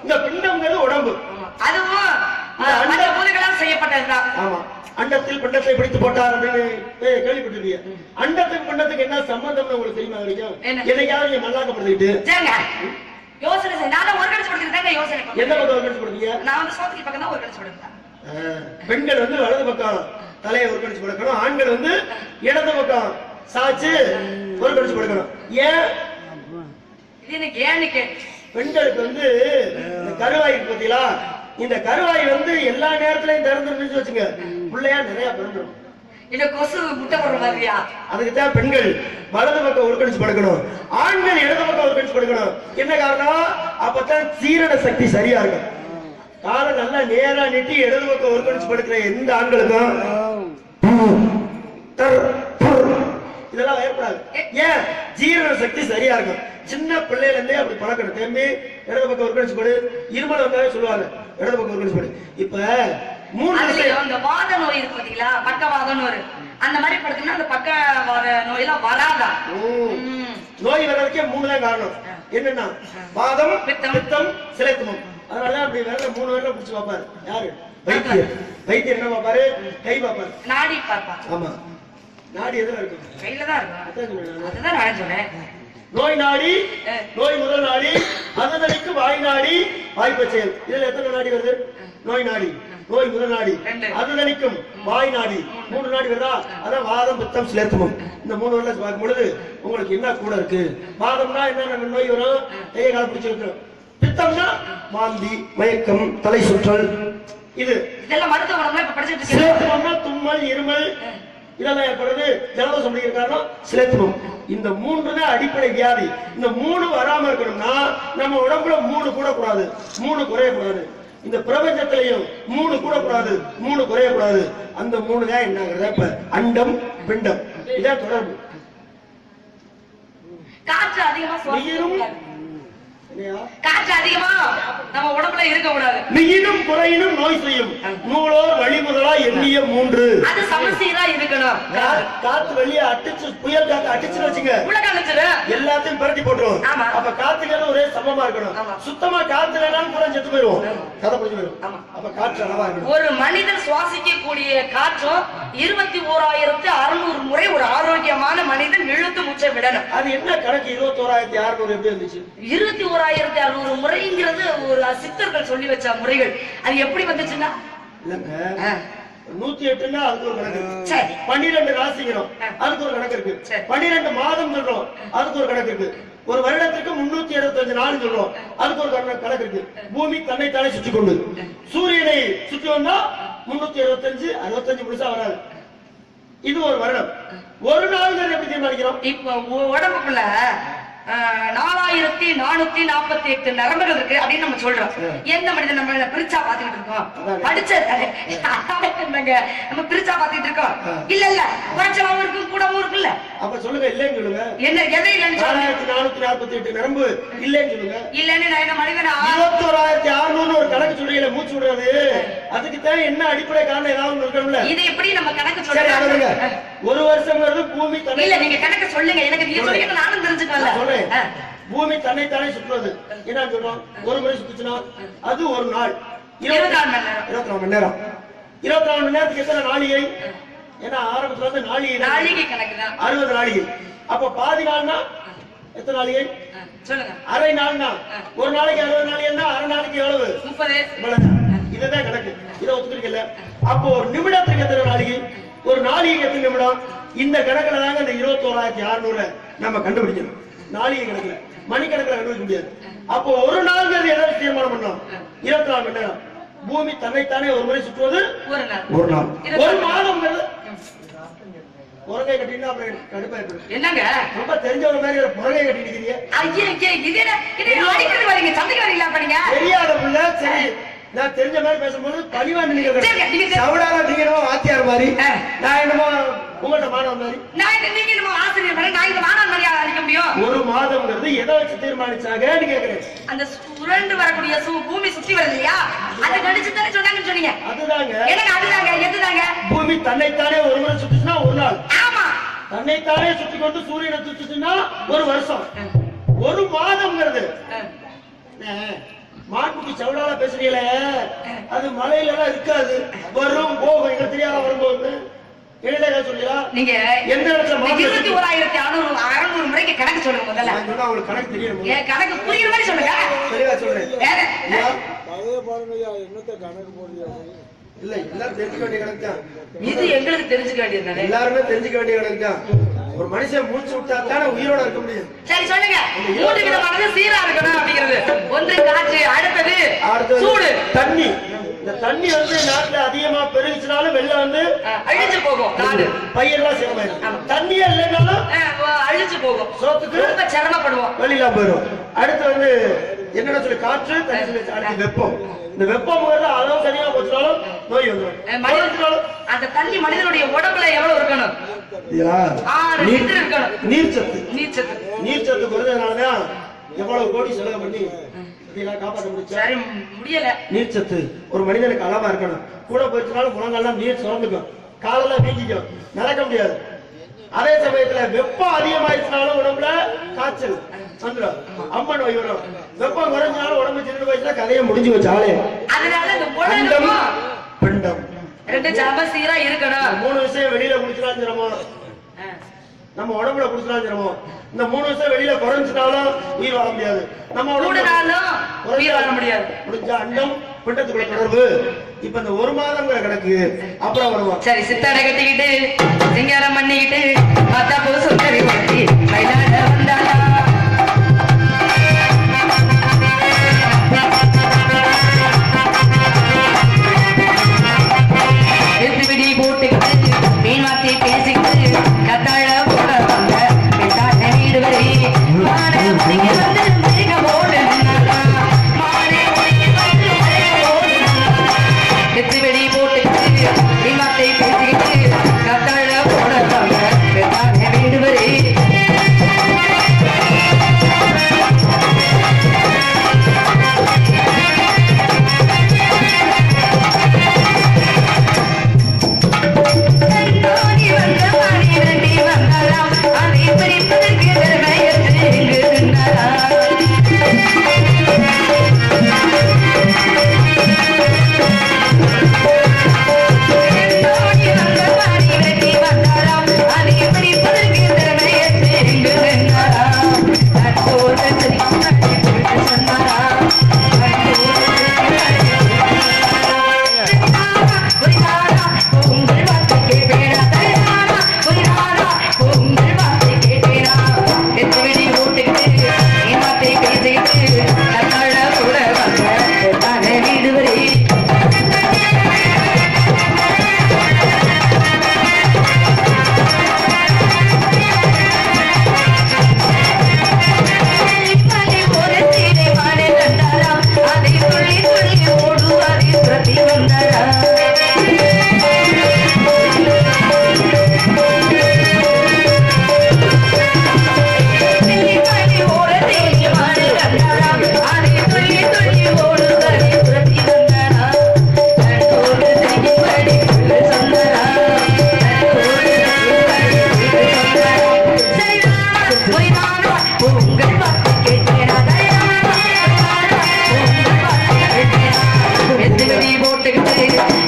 இந்த பிண்டம்ங்கிறது உடம்பு. அதுவும் பஞ்சபூதங்களால் செய்யப்பட்டதுதான். ஆமா. அண்டத்தில் பிண்டத்தை பிடித்து போட்டார் அப்படின்னு கேள்விப்பட்டிருக்கீங்க. அண்டத்துக்கு பிண்டத்துக்கு என்ன சம்பந்தம்னு உங்களுக்கு தெரியுமா? வரைக்கும் என்னைக்காவது நீங்க மல்லாக்கப்படுத்திட்டு யோசனை செய்ய. நான் ஒரு கடிச்சு கொடுத்துருக்கேன். யோசனை எந்த பக்கம் ஒரு கடிச்சு கொடுத்தீங்க? நான் வந்து சோத்துக்கு பக்கம் தான் ஒரு கடிச்சு கொடுத்தேன். பெண்கள் வந்து வலது பக்கம் தலையை ஒரு கடிச்சு கொடுக்கணும், ஆண்கள் வந்து இடது பக்கம் சாச்சு ஒரு கடிச்சு கொடுக்கணும். ஏன் இது எனக்கு ஏன்னு கேட்டு, பெண்களுக்கு வந்து கருவாய் பார்த்தீங்களா? இந்த கருவாய் வந்து எல்லா நேரத்திலையும் திறந்துருந்துச்சு வச்சுங்க, பிள்ளையா நிறைய பிறந்துடும். இந்த கொசு முட்டை போடுற மாதிரியா? அதுக்குதான் பெண்கள் வலது பக்கம் ஒரு கடிச்சு படுக்கணும், ஆண்கள் இடது பக்கம் ஒரு கடிச்சு படுக்கணும். என்ன காரணம்? அப்பதான் சீரண சக்தி சரியா இருக்கும். காலை நல்லா நேரா நீட்டி இடது பக்கம் ஒரு கடிச்சு படுக்கிற எந்த ஆண்களுக்கும் இதெல்லாம் ஏற்படாது. ஏன்? ஜீரண சக்தி சரியா இருக்கும். சின்ன பிள்ளையில இருந்தே அப்படி பழக்கணும். தம்பி இடது பக்கம் ஒரு கடிச்சு படு, இருமல் வந்தாலே சொல்லுவாங்க இடது பக்கம் ஒரு கடிச்சு படு. இப்ப 3 இந்த வாத நோய் இருக்கு பாத்தீங்களா, பக்கவாத நோய், அந்த மாதிரி படுத்தீங்கன்னா அந்த பக்கவாத நோய் எல்லாம் வராதா? நோய் வர்றதுக்கே 3 தான் காரணம். என்னன்னா வாதம், பித்தம், சிலைத்துமம். அதனாலதான் அப்படி விரல 3 விரல பிடிச்சு பார்ப்பாரு. யாரு? வைத்தியர். வைத்தியர் என்ன பார்ப்பாரு? கை பார்ப்பாரு, நாடி பார்ப்பாரு. ஆமா, நாடி எதுல இருக்கும்? கையில தான் இருக்கும். அதுதான் நான் சொன்னேன். நோய் நாடி, நோய் முதல் நாடி, அதற்கு வாய் நாடி, வாய்ப்பச்செயல். இதுல எத்தனை நாடி வருது? நோய் நாடி, நோய் முதல் நாடி, அதுதனிக்கும் வாய் நாடி, 3 நாடி வருதா? அதான் வாதம், பித்தம், சிலேத்துமம். இந்த 3 வரல பார்க்கும் பொழுது உங்களுக்கு என்ன கூட இருக்கு? வாதம்னா என்ன நோய் வரும்? கையை கால பிடிச்சு வைக்கிறோம். பித்தம்னா வாந்தி, மயக்கம், தலை சுற்றல். இதெல்லாம் மருத்துவ குணம்லாம் இப்ப படிச்சிட்டு இருக்கேன். சிலேத்துமம்னா தும்மல், இருமல் இதெல்லாம் ஏற்படுது. ஜலதோஷம் முடிக்கிற காரணம் சிலேத்துமம். இந்த 3 தான் அடிப்படை வியாதி. இந்த 3 வராம இருக்கணும்னா நம்ம உடம்புல 3 கூட கூடாது, 3 குறைய கூடாது. இந்த பிரபஞ்சத்திலையும் 3 கூட கூடாது, 3 குறைய கூடாது. அந்த 3 தான் என்னங்கிறத இப்ப அண்டம், பிண்டம் இதான் தொடர்பு. காற்று அதிகமா நீரும் காற்று அதிகமா நம்ம உடம்புல இருக்க கூடாது. மிகினும் குறையினும் நோய் செய்யும் நூலோர் வழி முதலா எண்ணிய 3. அது சமசீரா இருக்கணும். காத்து வெளியே அடிச்சு, புயல் காத்து அடிச்சுன்னு வச்சுங்க, எல்லாத்தையும் பரட்டி போட்டுரும். அப்ப காத்துக்கு ஒரே சமமா இருக்கணும். சுத்தமா காத்து இல்லைனாலும் கூட செத்து போயிடும், கதை புரிஞ்சு போயிடும். அப்ப காற்று அளவா இருக்கணும். ஒரு மனிதன் சுவாசிக்கக்கூடிய காற்றும் 21,600 முறை ஒரு ஆரோக்கியமான மனிதன் இழுத்து மூச்சை விடணும். அது என்ன கணக்கு? 21,600 எப்படி இருந்துச்சு? 21,600 முறைங்கிறது ஒரு சித்தர்கள் சொல்லி வச்ச முறைகள். அது எப்படி வந்துச்சுன்னா, இல்லங்க 108ன்னா அதுக்கு ஒரு கணக்கு இருக்கு. 12 ராசிங்கிறோம், அதுக்கு ஒரு கணக்கு இருக்கு. 12 மாதம் சொல்றோம், அதுக்கு ஒரு கணக்கு இருக்கு. ஒரு வருடத்திற்கு 365 நாள் சொல்றோம், அதுக்கு ஒரு கணக்கு இருக்கு. பூமி தன்னைத்தானே சுற்றி கொண்டு சூரியனை சுற்றி வந்தா 365, 65 முழுசா வராது. இது ஒரு வருடம். ஒரு நாள் எப்படி தீர்மானிக்கிறோம்? இப்ப உடம்புக்குள்ள 4448 நரம்புகள் இருக்கு அப்படின்னு நம்ம சொல்றோம். எந்த மனிதன் நம்ம பிரிச்சா பாத்துக்கிட்டு இருக்கோம்? படிச்சது நம்ம பிரிச்சா பாத்துக்கிட்டு இருக்கோம். இல்ல குறைச்சலாவும் இருக்கு, கூடவும் இருக்குல்ல. அப்ப சொல்லுங்க, இல்லன்னு சொல்லுங்க. என்ன எதை இல்லன்னு சொல்லுங்க? 4448 நரம்பு இல்லன்னு சொல்லுங்க. இல்லன்னு நான் என்ன மனிதனா? 21,600 ஒரு கணக்கு சொல்றீங்களே மூச்சு விடுறது, அதுக்கு தான் என்ன அடிப்படை காரணம் ஏதாவது இருக்கணும்ல. இதை எப்படி நம்ம கணக்கு சொல்றோம்? ஒரு வருஷம்ங்கிறது பூமி தன்னை, இல்ல நீங்க கணக்கு சொல்லுங்க, எனக்கு நீங்க சொல்லுங்க, நானும் தெரிஞ்சுக்கல. பூமி தன்னைத்தானே சுற்றுறது. என்ன சொல்றோம்? ஒரு முறை சுத்துச்சுன்னா அது ஒரு நாள், 24 மணி நேரம். 24 மணி நேரம். 24 மணி நேரத்துக்கு எத்தனை நாளிகை? ஏன்னா ஆரம்பத்துல வந்து நாளிகை கணக்கு தான் 60 நாளிகை. அப்ப பாதி நாள்னா எத்தனை நாளிகை? சொல்லுங்க. அரை நாள்னா ஒரு நாளைக்கு 60 நாளிகைன்னா அரை நாளைக்கு எவ்வளவு? 30. இதுதான் கணக்கு. இதை ஒத்துக்கிறீங்கல்ல? அப்போ ஒரு நிமிடத்துக்கு எத்தனை நாளிகை? ஒரு நாளிகைக்கு எத்தனை நிமிடம்? இந்த கணக்குல தாங்க இந்த 21,600 நம்ம கண்டுபிடிக்கணும். நாளிகை கணக்குல, மணி கணக்குல கண்டுபிடிக்க முடியாது. அப்போ ஒரு நாள் எதாவது தீர்மானம் பண்ணோம். 24 மணி நேரம். பூமி தன்னைத்தானே ஒரு முறை சுற்றுவது ஒரு நாள். ஒரு மாதம் புறகை கட்டினா அப்புறம் கடுப்பா இருக்கு. என்னங்க ரொம்ப தெரிஞ்சவங்க மாதிரி ஒரு புறகை கட்டிட்டு இருக்கீங்க? தெரியாத புள்ள. சரி, நான் தெரிஞ்ச மாதிரி பேசும்போது பழிவா நினைக்கிறேன். வாத்தியார் மாதிரி நான் என்னமோ உங்கள்ட்ட மாணவன் மாதிரி நான் இந்த நீங்க நம்ம ஆசிரியர் மேல நான் இந்த மாணவன் மரியாதை அளிக்க முடியும்? ஒரு மாதம்ங்கிறது எதை வச்சு தீர்மானிச்சாங்கன்னு கேக்குறேன். அந்த சுரண்டு வரக்கூடிய பூமி சுத்தி வருது இல்லையா, அதை கணிச்சு தானே சொன்னாங்கன்னு சொன்னீங்க. அதுதாங்க. எனக்கு அதுதாங்க. எதுதாங்க? பூமி தன்னைத்தானே ஒரு முறை சுத்துச்சுன்னா ஒரு நாள், ஆமா. தன்னைத்தானே சுத்தி கொண்டு சூரியனை சுத்துச்சுன்னா ஒரு வருஷம். ஒரு மாதம்ங்கிறது மாட்டுக்கு சவுடால பேசுறீங்களே, அது மலையில எல்லாம் இருக்காது, வரும் போகும். எங்களுக்கு தெரியாத வரும்போது இடையில சொல்லியா நீங்க எந்த இடத்துல 21,600 முறைக்கு கணக்கு சொல்லுங்க முதல்ல. அவங்களுக்கு கணக்கு தெரியும். என் கணக்கு புரியுற மாதிரி சொல்லுங்க. தெளிவா சொல்றேன். வேற இல்ல எல்லாரும் தெரிஞ்சுக்க வேண்டிய கணக்கு தான். இது எங்களுக்கு தெரிஞ்சுக்க வேண்டியது தானே. எல்லாருமே தெரிஞ்சுக்க வேண்டிய கணக்கு தான். ஒரு மனுஷன் மூச்சு விட்டா தானே உயிரோட இருக்க முடியும். சரி சொல்லுங்க. 3 விதமானது சீரா இருக்கணும் அப்படிங்கிறது. ஒன்று காற்று, அடுத்தது சூடு, தண்ணி. இந்த தண்ணி வந்து நாட்டுல அதிகமா பெருகிச்சுனாலும் வெள்ளம் வந்து அழிஞ்சு போகும். நாடு பயிரெல்லாம் சேமாயிரும். தண்ணியே இல்லைனாலும் அழிஞ்சு போகும். சோத்துக்கு ரொம்ப சிரமப்படுவோம். வெளியில போயிடும். அடுத்து வந்து என்னென்ன சொல்லி காற்று, தண்ணி சொல்லி அடுத்து வெப்பம். இந்த வெப்பம் அளவு சரியா போச்சுனாலும் நோய் வந்துடும். அந்த தண்ணி மனிதனுடைய உடம்புல எவ்வளவு இருக்கணும்? 6 லிட்டர் இருக்கணும். நீர்ச்சத்து. நீர்ச்சத்து நீர்ச்சத்து குறைஞ்சதுனாலதான் எவ்வளவு கோடி செலவு பண்ணி இதெல்லாம் காப்பாற்ற முடியும். சரி முடியல. நீர்ச்சத்து ஒரு மனிதனுக்கு அளவா இருக்கணும். கூட போயிடுச்சுனாலும் முழங்கெல்லாம் நீர் சுரந்துக்கும், காலெல்லாம் வீங்கிக்கும், நடக்க முடியாது. அதே சமயத்துல வெப்பம் அதிகமாயிடுச்சுனாலும் உடம்புல காய்ச்சல் வந்துடும், அம்மன் நோய் வரும். வெப்பம் குறைஞ்சாலும் உடம்பு சின்ன போயிடுச்சுன்னா கதையை முடிஞ்சு வச்சாலே. அதனால இந்த உடம்பு பிண்டம் 2 சம சீரா இருக்கணும். 3 விஷயம் வெளியில குடிச்சிடாலும் சிரமம், நம்ம உடம்புல குடிச்சிடாலும் சிரமம். இந்த 3 விஷயம் வெளியில குறைஞ்சினாலும் உயிர் வாழ முடியாது. நம்ம கூடனாலும் உயிர் வாழ முடியாது. முடிஞ்ச அண்டம் பிண்டத்துக்குள்ள தொடர்பு. இப்ப இந்த 1 மாதம்ங்கிற கணக்கு அப்புறம் வருவோம். சரி சித்தாடை கட்டிக்கிட்டு சிங்காரம் பண்ணிக்கிட்டு மாத்தா போ சுந்தரி ஒட்டி மயிலாட வந்தாளா. விடி போட்டுக்கிட்டு மீன் வார்த்தை பேசிக்கிட்டு கத்தாழ போட வந்த பெட்டாட்ட வீடு வரை மாடு முடிக்க வந்து மருக போடு மாடு முடிக்க வந்து மருக போடு. எத்து வெடி போட்டுக்கிட்டு மீன் வார்த்தை பேசிக்கிட்டு கத்தாழ போட வந்த பெட்டாட்ட வீடு வரை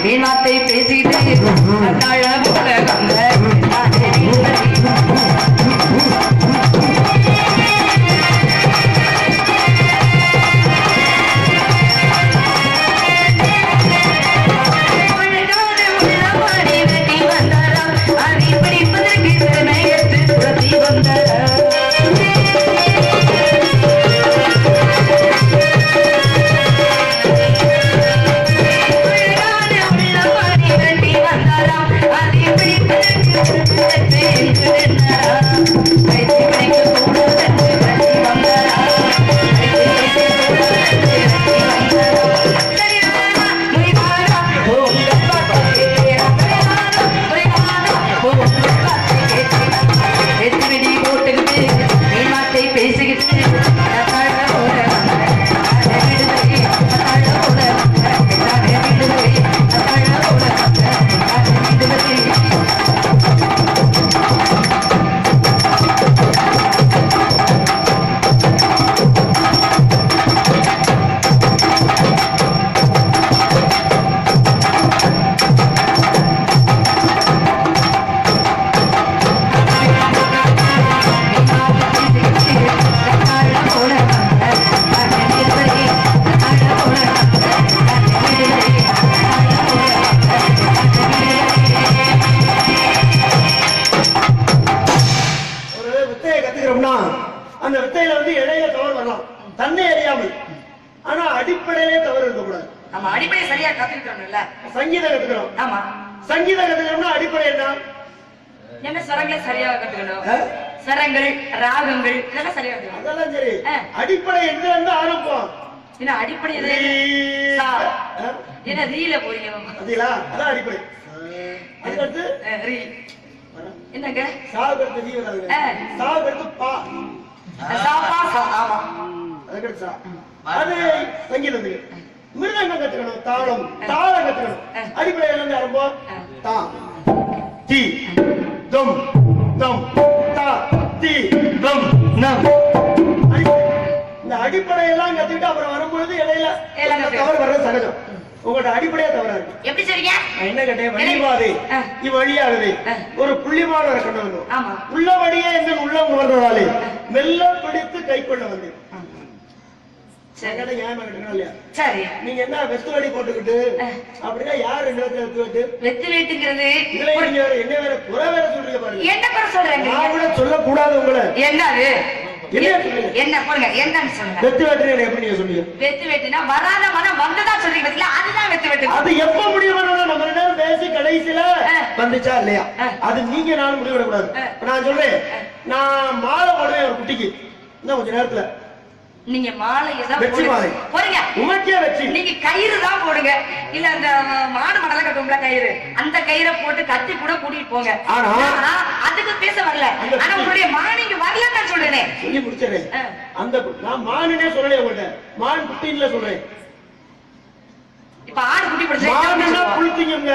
வீணாத்தை பேசிட்டு தழ போல வந்த கத்துக்கணும்ல. சங்கீதம் கத்துக்கிறோம். ஆமா. சங்கீதம் கத்துக்கணும்னா அடிப்படை என்ன ஸ்வரங்களை சரியாக கத்துக்கணும். ஸ்வரங்கள், ராகங்கள் இதெல்லாம் சரியா கத்துக்கணும். அதெல்லாம் சரி. அடிப்படை எங்க இருந்து ஆரம்பம்? என்ன அடிப்படை எது? என்ன ரீல போறீங்க பாத்தீங்களா? அதான் அடிப்படை. அதுக்கடுத்து ரீ என்னங்க? சாவுக்கு ரீ வராதுங்க. சாவுக்கு பா. சாப்பா சா. ஆமா. அதுக்கடுத்து சா. அது சங்கீதத்துக்கு. மிருதங்கம் கத்துக்கணும். தாளம் தாளம் கத்துக்கணும். அடிப்படையில இருந்து ஆரம்பம். தா தி தம் தம் தா தி தம் நம். இந்த அடிப்படையெல்லாம் கத்துக்கிட்டு அப்புறம் வரும்போது இடையில தவறு வர்றது சகஜம். உங்களோட அடிப்படையா தவறா இருக்கு. எப்படி சொல்றீங்க? என்ன கேட்டேன்? வழிபாதை இவ்வழியாகவே ஒரு புள்ளிமான இருக்கணும். உள்ளபடியே எங்க உள்ள உணர்ந்ததாலே மெல்ல பிடித்து கை கொள்ள வந்தேன். சரி, நீங்க என்ன வெத்து வடி போட்டுக்கிட்டு அப்படின்னா யாரு வெத்து வேட்டுங்கிறது என்ன வேற குறை வேற சொல்றீங்க பாருங்க. என்ன குறை சொல்றீங்க? நான் கூட சொல்லக்கூடாது உங்களை. என்னது? என்ன போடுங்க? என்னன்னு சொல்லுங்க. வெத்து வேட்டு எப்படி நீங்க சொன்னீங்க? வெத்து வேட்டுனா வராத மனம் வந்ததா சொல்றீங்க. அதுதான் வெத்து வேட்டு. அது எப்ப முடிவு பண்ணணும்? நம்ம ரெண்டு பேரும் பேசி கடைசியில வந்துச்சா இல்லையா? அது நீங்க நானும் முடிவு பண்ணக்கூடாது. நான் சொல்றேன், நான் மாலை போடுவேன் ஒரு குட்டிக்கு இன்னும் கொஞ்ச நேரத்துல. நீங்க மாலையதான் வெற்றி மாலை போடுங்க. உமக்கே வெற்றி. நீங்க கயிறு தான் போடுங்க. இல்ல அந்த மாடு மடல கட்டும்ல கயிறு, அந்த கயிறை போட்டு கட்டி கூட கூட்டிட்டு போங்க. ஆனா அதுக்கு பேச வரல. ஆனா உங்களுடைய மானிங்க வரல நான் சொல்றேன். சொல்லி முடிச்சிடறேன். அந்த நான் மானுனே சொல்லலையே உங்கள்ட்ட. மான் குட்டின்ல சொல்றேன். இப்ப ஆடு குட்டி பிடிச்சா மானுனா புளுத்திங்க.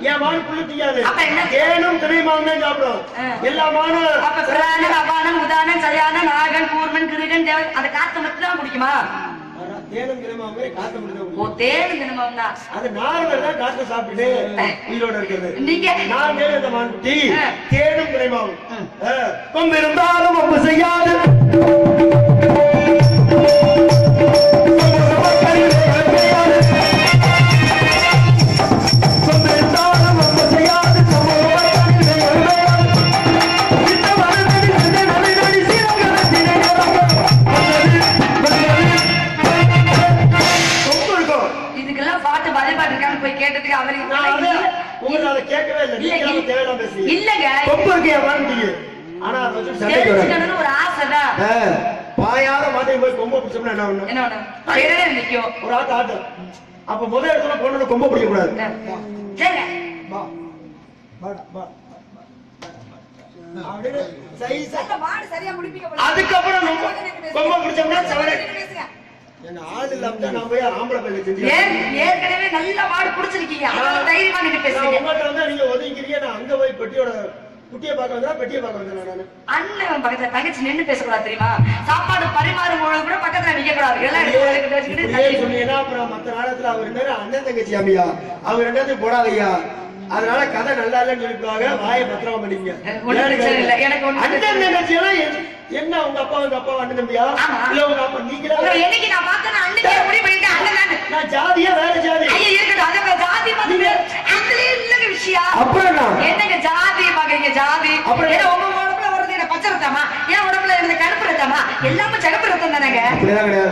ஏன் மான் புளுத்தியாது? அப்ப என்ன? தேனும் திணை மான் தான் சாப்பிடும். எல்லா மானும் அப்ப பிராணன், அபானம், உதானம், சயானம், நாகன், கூர்மன், கிருகன், தேவன் அந்த காத்த மட்டும் தான் குடிக்குமா? தேனும் திணை மான் மாதிரி காத்த முடியும். ஓ, தேனும் திணை மான் தான். அது நார்மல் தான் காத்த சாப்பிட்டு உயிரோட இருக்குது. நீங்க நான் தேன் இந்த மான் குட்டி தேனும் திணை மான். கொம்பு இருந்தாலும் ஒப்பு செய்யாது. கேட்டதுக்கு அவரு உங்களை அதை கேட்கவே இல்லை. தேவையில்லாம பேசுறீங்க. இல்லங்க கொம்பு இருக்கே வாங்கிட்டீங்க. ஆனா அதை வச்சு சண்டை ஒரு ஆசைதான். பாயாத மாதிரி போய் கொம்பை பிடிச்சோம்னா என்ன ஒண்ணு? என்ன ஒண்ணு நிக்கும் ஒரு ஆட்ட ஆட்டு. அப்ப முதல் இடத்துல பொண்ணு கொம்பை பிடிக்க கூடாது. அதுக்கப்புறம் கொம்பை பிடிச்சோம்னா சவரே. ஏற்கனவே நல்ல மாடு குடிச்சிருக்கீங்க. தைரியமா நீங்க பேசுறீங்க. உங்கள்ட்ட வந்து நீங்க ஒதுங்கிறீங்க. நான் அங்க போய் பெட்டியோட குட்டியை பார்க்க வந்தா பெட்டியை பார்க்க வந்தேன். நானு அண்ணன் பக்கத்துல தங்கச்சி நின்று பேசக்கூடாது தெரியுமா? சாப்பாடு பரிமாறும் பொழுது கூட பக்கத்துல நிக்க கூடாது. எல்லாம் சொன்னீங்கன்னா அப்புறம் மத்த நாடகத்துல அவர் என்ன அண்ணன் தங்கச்சி அம்மியா அவர் ரெண்டாவது போடாதையா. அதனால கதை நல்லா இல்லைன்னு சொல்லிடுவாங்க. வாயை பத்திரமா பண்ணிங்க. அண்ணன் தங்கச்சி எல்லாம் என்ன உங்க அப்பா அண்ணன் தம்பியா? இல்ல உங்க அப்பா நீங்களா? என்னைக்கு நான் பார்த்தேன் அண்ணனே முடிவு பண்ணிட்டேன். அண்ணன் நான் ஜாதியா வேற ஜாதி? ஐயா இருக்கட்டும். அத ஜாதி பத்தி அதுலயே இல்லங்க விஷயம். அப்புறம் என்னங்க ஜாதி பாக்குறீங்க? ஜாதி அப்புறம் ஏதோ உங்க உடம்புல வருது என்ன பச்சை ரத்தமா? ஏன் உடம்புல இருந்து கருப்பு ரத்தமா? எல்லாமே சிகப்பு ரத்தம் தானங்க.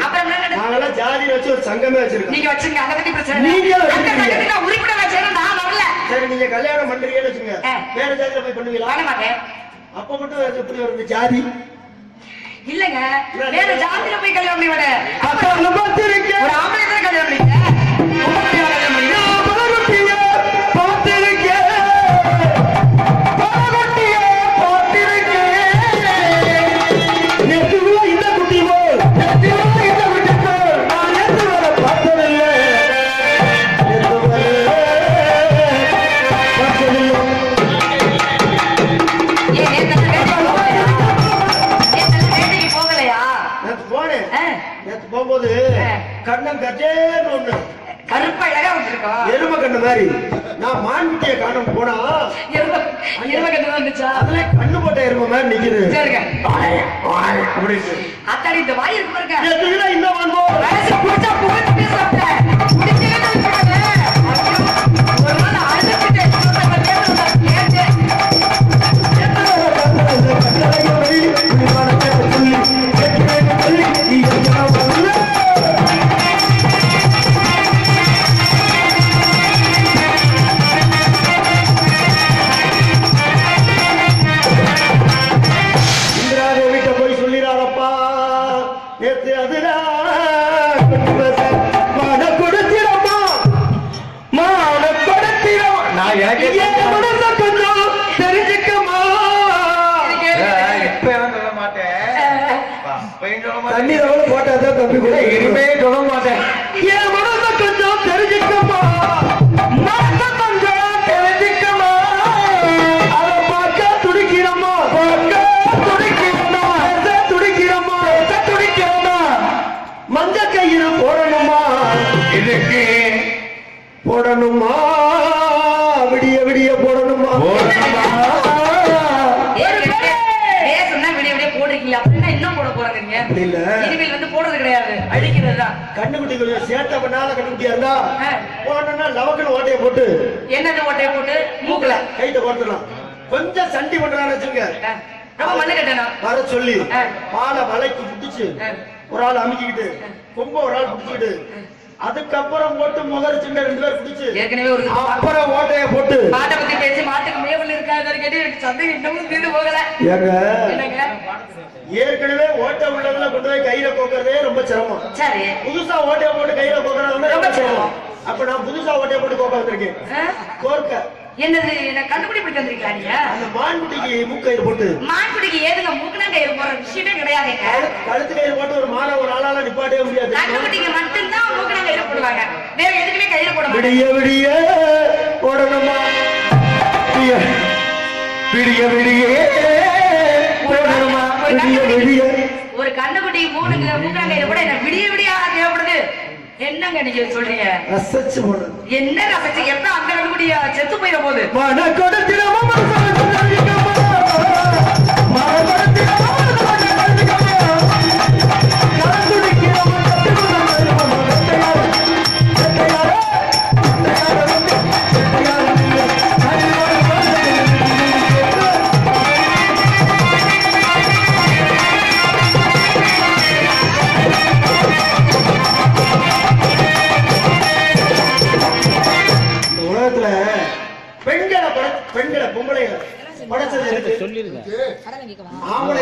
அப்புறம் நாங்கெல்லாம் ஜாதியை வச்சு ஒரு சங்கமே வச்சிருக்கோம். நீங்க வச்சுங்க. அதை பத்தி பிரச்சனை நீங்க உறுப்பினர் வச்சேன். நான் வரல. சரி, நீங்க கல்யாணம் பண்றீங்கன்னு வச்சுங்க. வேற ஜாதியில போய் பண்ணுவீங்களா? பண்ண மாட்டேன். அப்ப மட்டும் எப்படி வருது ஜாதி? இல்லங்க, வேற ஜாதியில போய் கல்யாணம் பண்ணி விட. ஒரு ஆம்பளை தான் கல்யாணம் பண்ணிக்க. போகும்போது கண்ணம் கட்டேன்னு ஒண்ணு கருப்பா இழகா வந்திருக்கோம். எரும கண்ணு மாதிரி. நான் மான்குட்டிய காணும் போனா எரும கண்ணு வந்துச்சா? அதுல கண்ணு போட்ட எரும மாதிரி நிக்குது. சரிங்க அப்படின்னு அத்தாடி இந்த வாய் இருக்கு பாருங்க. இந்த வாங்கோ வயசு குடிச்சா புகழ்ந்து பேசுறாங்க. ஒரு நாள் அழுதுட்டு நான் எனக்கு கொஞ்சம் தெரிஞ்சுக்கமா. இப்ப எல்லாம் சொல்ல மாட்டேன். அப்பயும் சொல்ல மாட்டேன். தண்ணி ரவல போட்டாதான் தம்பி கூட இனிமே சொல்ல மாட்டேன். என் மனச கொஞ்சம் தெரிஞ்சுக்கமா. மனச கொஞ்சம் தெரிஞ்சுக்கமா. அத பார்க்க துடிக்கிறமா. துடிக்கிறமா. மஞ்ச கயிறு போடணுமா. இதுக்கு போடணுமா. விடிய விடிய போடணுமா. அப்படி இல்ல. இனிமேல் வந்து போடுறது கிடையாது, அழிக்கிறது தான். கண்ணுக்குட்டி கொஞ்சம் சேட்டை பண்ணாத கண்ணுக்குட்டியா இருந்தா போடணும்னா லவக்குன்னு ஓட்டையை போட்டு என்னது ஓட்டையை போட்டு மூக்கல கைட்ட போட்டுடலாம். கொஞ்சம் சண்டி பண்றான்னு வச்சுங்க, ரொம்ப மண்ணு கட்டணும். வர சொல்லி பாலை வலைக்கு புடிச்சு ஒரு ஆள் அமுக்கிக்கிட்டு கொம்ப ஒரு ஆள் புடிச்சுக்கிட்டு அதுக்கப்புறம் போட்டு முகரிச்சுட்டு 2 பேர் புடிச்சு ஏற்கனவே ஒரு அப்புறம் ஓட்டைய போட்டு மாட்டை பத்தி பேசி மாட்டுக்கு மேவல் இருக்காது கேட்டு எனக்கு சந்தேகம் இன்னமும் தீர்ந்து போகல. என்னங்க ஏற்கனவே ஓட்டை உள்ளதுல கொண்டு போய் கையில கோக்குறதே ரொம்ப சிரமம். சரி, புதுசா ஓட்டைய போட்டு கையில கோக்குறது வந்து ரொம்ப சிரமம். அப்ப நான் புதுசா ஓட்டைய போட்டு கோக்க வந்திருக்கேன். கோர்க்க என்னது என்ன கண்டுபிடி வந்திருக்கீங்களா நீங்க? அந்த மான்குட்டிக்கு மூக்கயிறு போட்டு மான்குட்டிக்கு ஏதுங்க மூக்குனா கயிறு போற விஷயமே கிடையாதுங்க. கழுத்து கயிறு போட்டு ஒரு மாலை ஒரு ஆளால நிப்பாட்டவே முடியாது. கண்டுபிடிங்க மட்டும்தான் மூக்குனா கயிறு போடுவாங்க, வேற எதுக்குமே கயிறு போட மாட்டாங்க. விடிய விடிய போடணுமா. விடிய விடிய போடணுமா. விடிய விடிய ஒரு கண்டுபிடி மூக்குனா கயிறு கூட என்ன விடிய விடிய தேவைப்படுது. என்னங்க நீங்க சொல்றீங்க? ரசிச்சு போடுறது என்ன ரசிச்சு? எப்ப அந்த கண்டுபிடியா செத்து போயிட போகுது. மன கொடுத்திரமா பெண்களை பொம்பளை படைச்சது எனக்கு ஆம்பளை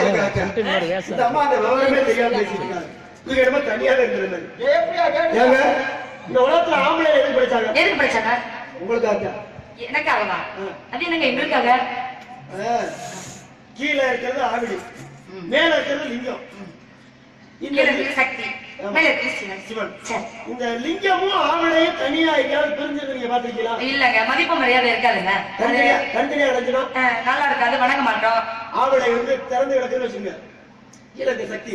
இந்த அம்மா அந்த விவரமே தெரியாம பேசிட்டு இவங்க என்னமோ தனியாக இருக்கிறது. ஏங்க இந்த உலகத்துல ஆம்பளை எதுக்கு படிச்சாங்க? எதுக்கு படிச்சாங்க? உங்களுக்காக. எனக்காகவா? அது என்னங்க எங்களுக்காக? கீழே இருக்கிறது ஆவிடி, மேல இருக்கிறது லிங்கம். சக்தி சிவன். இந்த லிங்கமும் ஆவணையும் தனியா எங்கேயாவது பிரிஞ்சது நீங்க பாத்திருக்கீங்களா? இல்லங்க, மதிப்பு மரியாதை இருக்காதுங்க. தனித்தனியா அடைஞ்சிடும், நல்லா இருக்காது, வணங்க மாட்டோம். ஆவணை வந்து திறந்து கிடக்குன்னு வச்சுங்க. கீழே சக்தி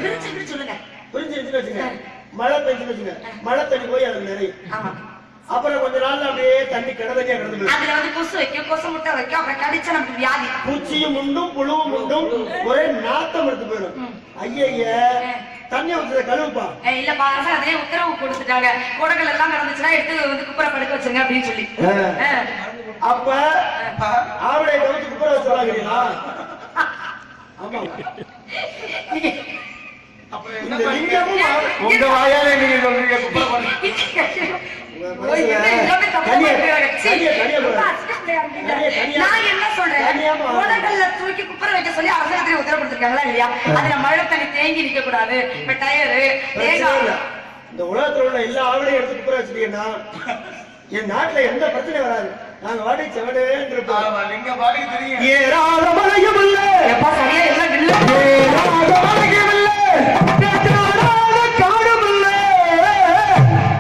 பிரிச்சு சொல்லுங்க. பிரிஞ்சிருச்சுன்னு வச்சுங்க, மழை பெஞ்சுன்னு வச்சுங்க, மழை தண்ணி போய் அதுல நிறைய. அப்புறம் கொஞ்ச நாள்ல அப்படியே தண்ணி கிடதனியா கிடந்து அதுல வந்து கொசு வைக்கும், கொசு முட்டை வைக்கும், அப்புறம் கடிச்சா நமக்கு வியாதி. பூச்சியும் உண்டும் புழுவும் உண்டும் ஒரே நாத்தம் எடுத்து போயிடும். ஐய தண்ணி ஊத்துற கழுவுப்பா. இல்லப்பா, அதே உத்தரவு கொடுத்துட்டாங்க, குடங்கள் எல்லாம் நடந்துச்சுன்னா எடுத்து வந்து குப்பரை படுக்க வச்சுங்க அப்படின்னு சொல்லி. அப்ப ஆவடை கவுத்து குப்பரை வச்சுறாங்களா? ஆமா. உங்க வாயால நீங்க சொல்றீங்க குப்பரை படுக்க. நான் என்ன சொல்றேன், குடங்கள்ல தூக்கி குப்பரை வைக்க சொல்லி அரசாங்கத்துல உத்தரவு கொடுத்திருக்காங்களா இல்லையா? அதுல மழை தண்ணி தேங்கி நிக்க கூடாது. இப்ப டயரு தேங்காய் இந்த உலகத்துல உள்ள எல்லா ஆவணையும் எடுத்து குப்பரை வச்சுட்டீங்கன்னா என் நாட்டுல எந்த பிரச்சனையும் வராது. நாங்க வாடி செவடேன்னு இருப்போம். நீங்க பாட்டுக்கு தெரியும். ஏறாத மலையும் இல்ல, எப்பா சரியா எல்லாம் இல்ல, ஏறாத மலையும் இல்ல, பேசாத காடும் இல்ல,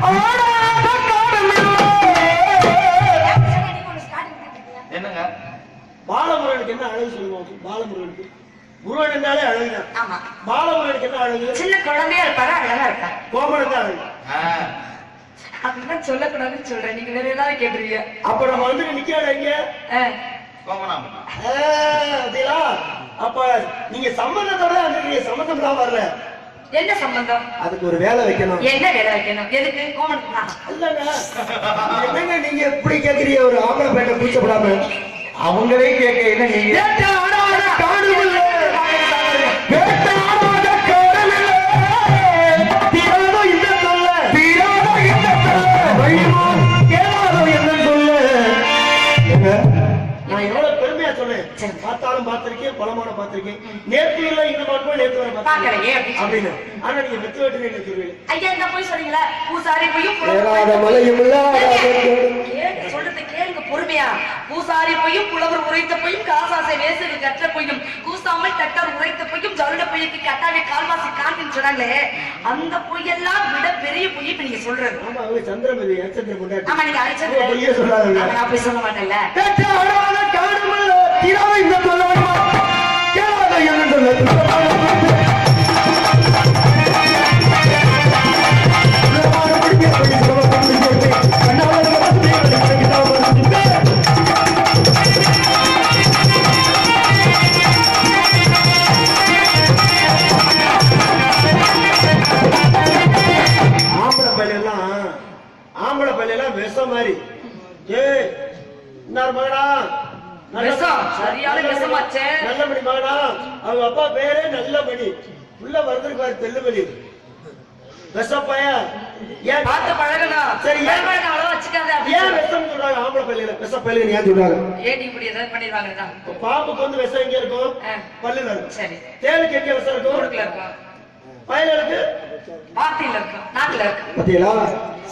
ஆடாத காடும் இல்ல. என்னங்க பாலமுருகனுக்கு என்ன அழகு சொல்லுவோம்? பாலமுருகனுக்கு முருகன் என்றாலே அழகுதான். ஆமா. பாலமுருகனுக்கு என்ன அழகு? சின்ன குழந்தையா இருப்பாரு, அழகா இருப்பாரு. கோமனுக்கு அழகு. அப்படிதான் சொல்லக்கூடாதுன்னு சொல்றேன், நீங்க வேற ஏதாவது கேட்டுருவீங்க. அப்ப நம்ம வந்து நிக்காத இங்க அப்ப நீங்க சம்பந்தத்தோட வந்துருக்கீங்க, சம்பந்தம் தான் வரல. என்ன சம்பந்தம்? அதுக்கு ஒரு வேலை வைக்கணும். என்ன வேலை வைக்கணும்? எதுக்கு? கோமனுக்கு இல்லங்க, என்னங்க நீங்க எப்படி கேக்குறீங்க? ஒரு ஆம்பளை பேட்டை கூச்சப்படாம அவங்களே கேட்க என்ன நீங்க நான் எவ்வளவு பெருமையா சொன்னேன். பார்த்தாலும் பார்த்திருக்கேன், பலமான பார்த்திருக்கேன். நேற்று இல்ல இந்த மாட்டோம், நேற்று வர பாக்கலையே அப்படின்னு. ஆனா நீங்க வெத்து வெட்டு என்ன சொல்லுவீங்க? ஐயா என்ன போய் சொன்னீங்களா? பூசாரி போய் மலையும் சொல்றது கேளு. பூசாரி பொய்யும் புலவர் உரைத்த பொய்யும் காசாசை வேசரி கற்ற பொய்யும் கூசாமல் தட்டார் உரைத்த பொய்யும் ஜருட பொய்க்கு கட்டாவே கால்வாசி காண்பின்னு சொன்னாங்களே அந்த பொய்யெல்லாம் விட பெரிய பொய் இப்ப நீங்க சொல்றது. ஆமா அவங்க சந்திரமதி நட்சத்திர கொண்டாடி. ஆமா நீங்க அழைச்சது பொய்யே சொல்லாதீங்க. நான் போய் சொல்ல மாட்டேன்ல. ஆம்பளை பள்ளியெல்லாம் விஷம் மாதிரி. ஏய் இன்னார் மகனா சரியான விஷமாச்சே. நல்லமணி மகனா, அவங்க அப்பா பேரே நல்லமணி, உள்ள வந்திருக்காரு தெல்லுமணி. விஷப்பைய ஏன் பார்த்து பழகனா? சரி ஏன் அளவா வச்சுக்காத. ஏன் விஷம் சொல்றாங்க ஆம்பளை பள்ளியில? விஷப்பள்ளின்னு ஏன் சொல்றாங்க? ஏன் இப்படி ஏதாவது பண்ணிடுவாங்க? பாம்புக்கு வந்து விஷம் எங்க இருக்கும்? பல்லுல இருக்கும். சரி. தேனுக்கு எங்க விஷம் இருக்கும்? கொடுக்கல இருக்கும். பயலுக்கு பாத்தியில இருக்கும், நாக்குல இருக்கும். பாத்தீங்களா?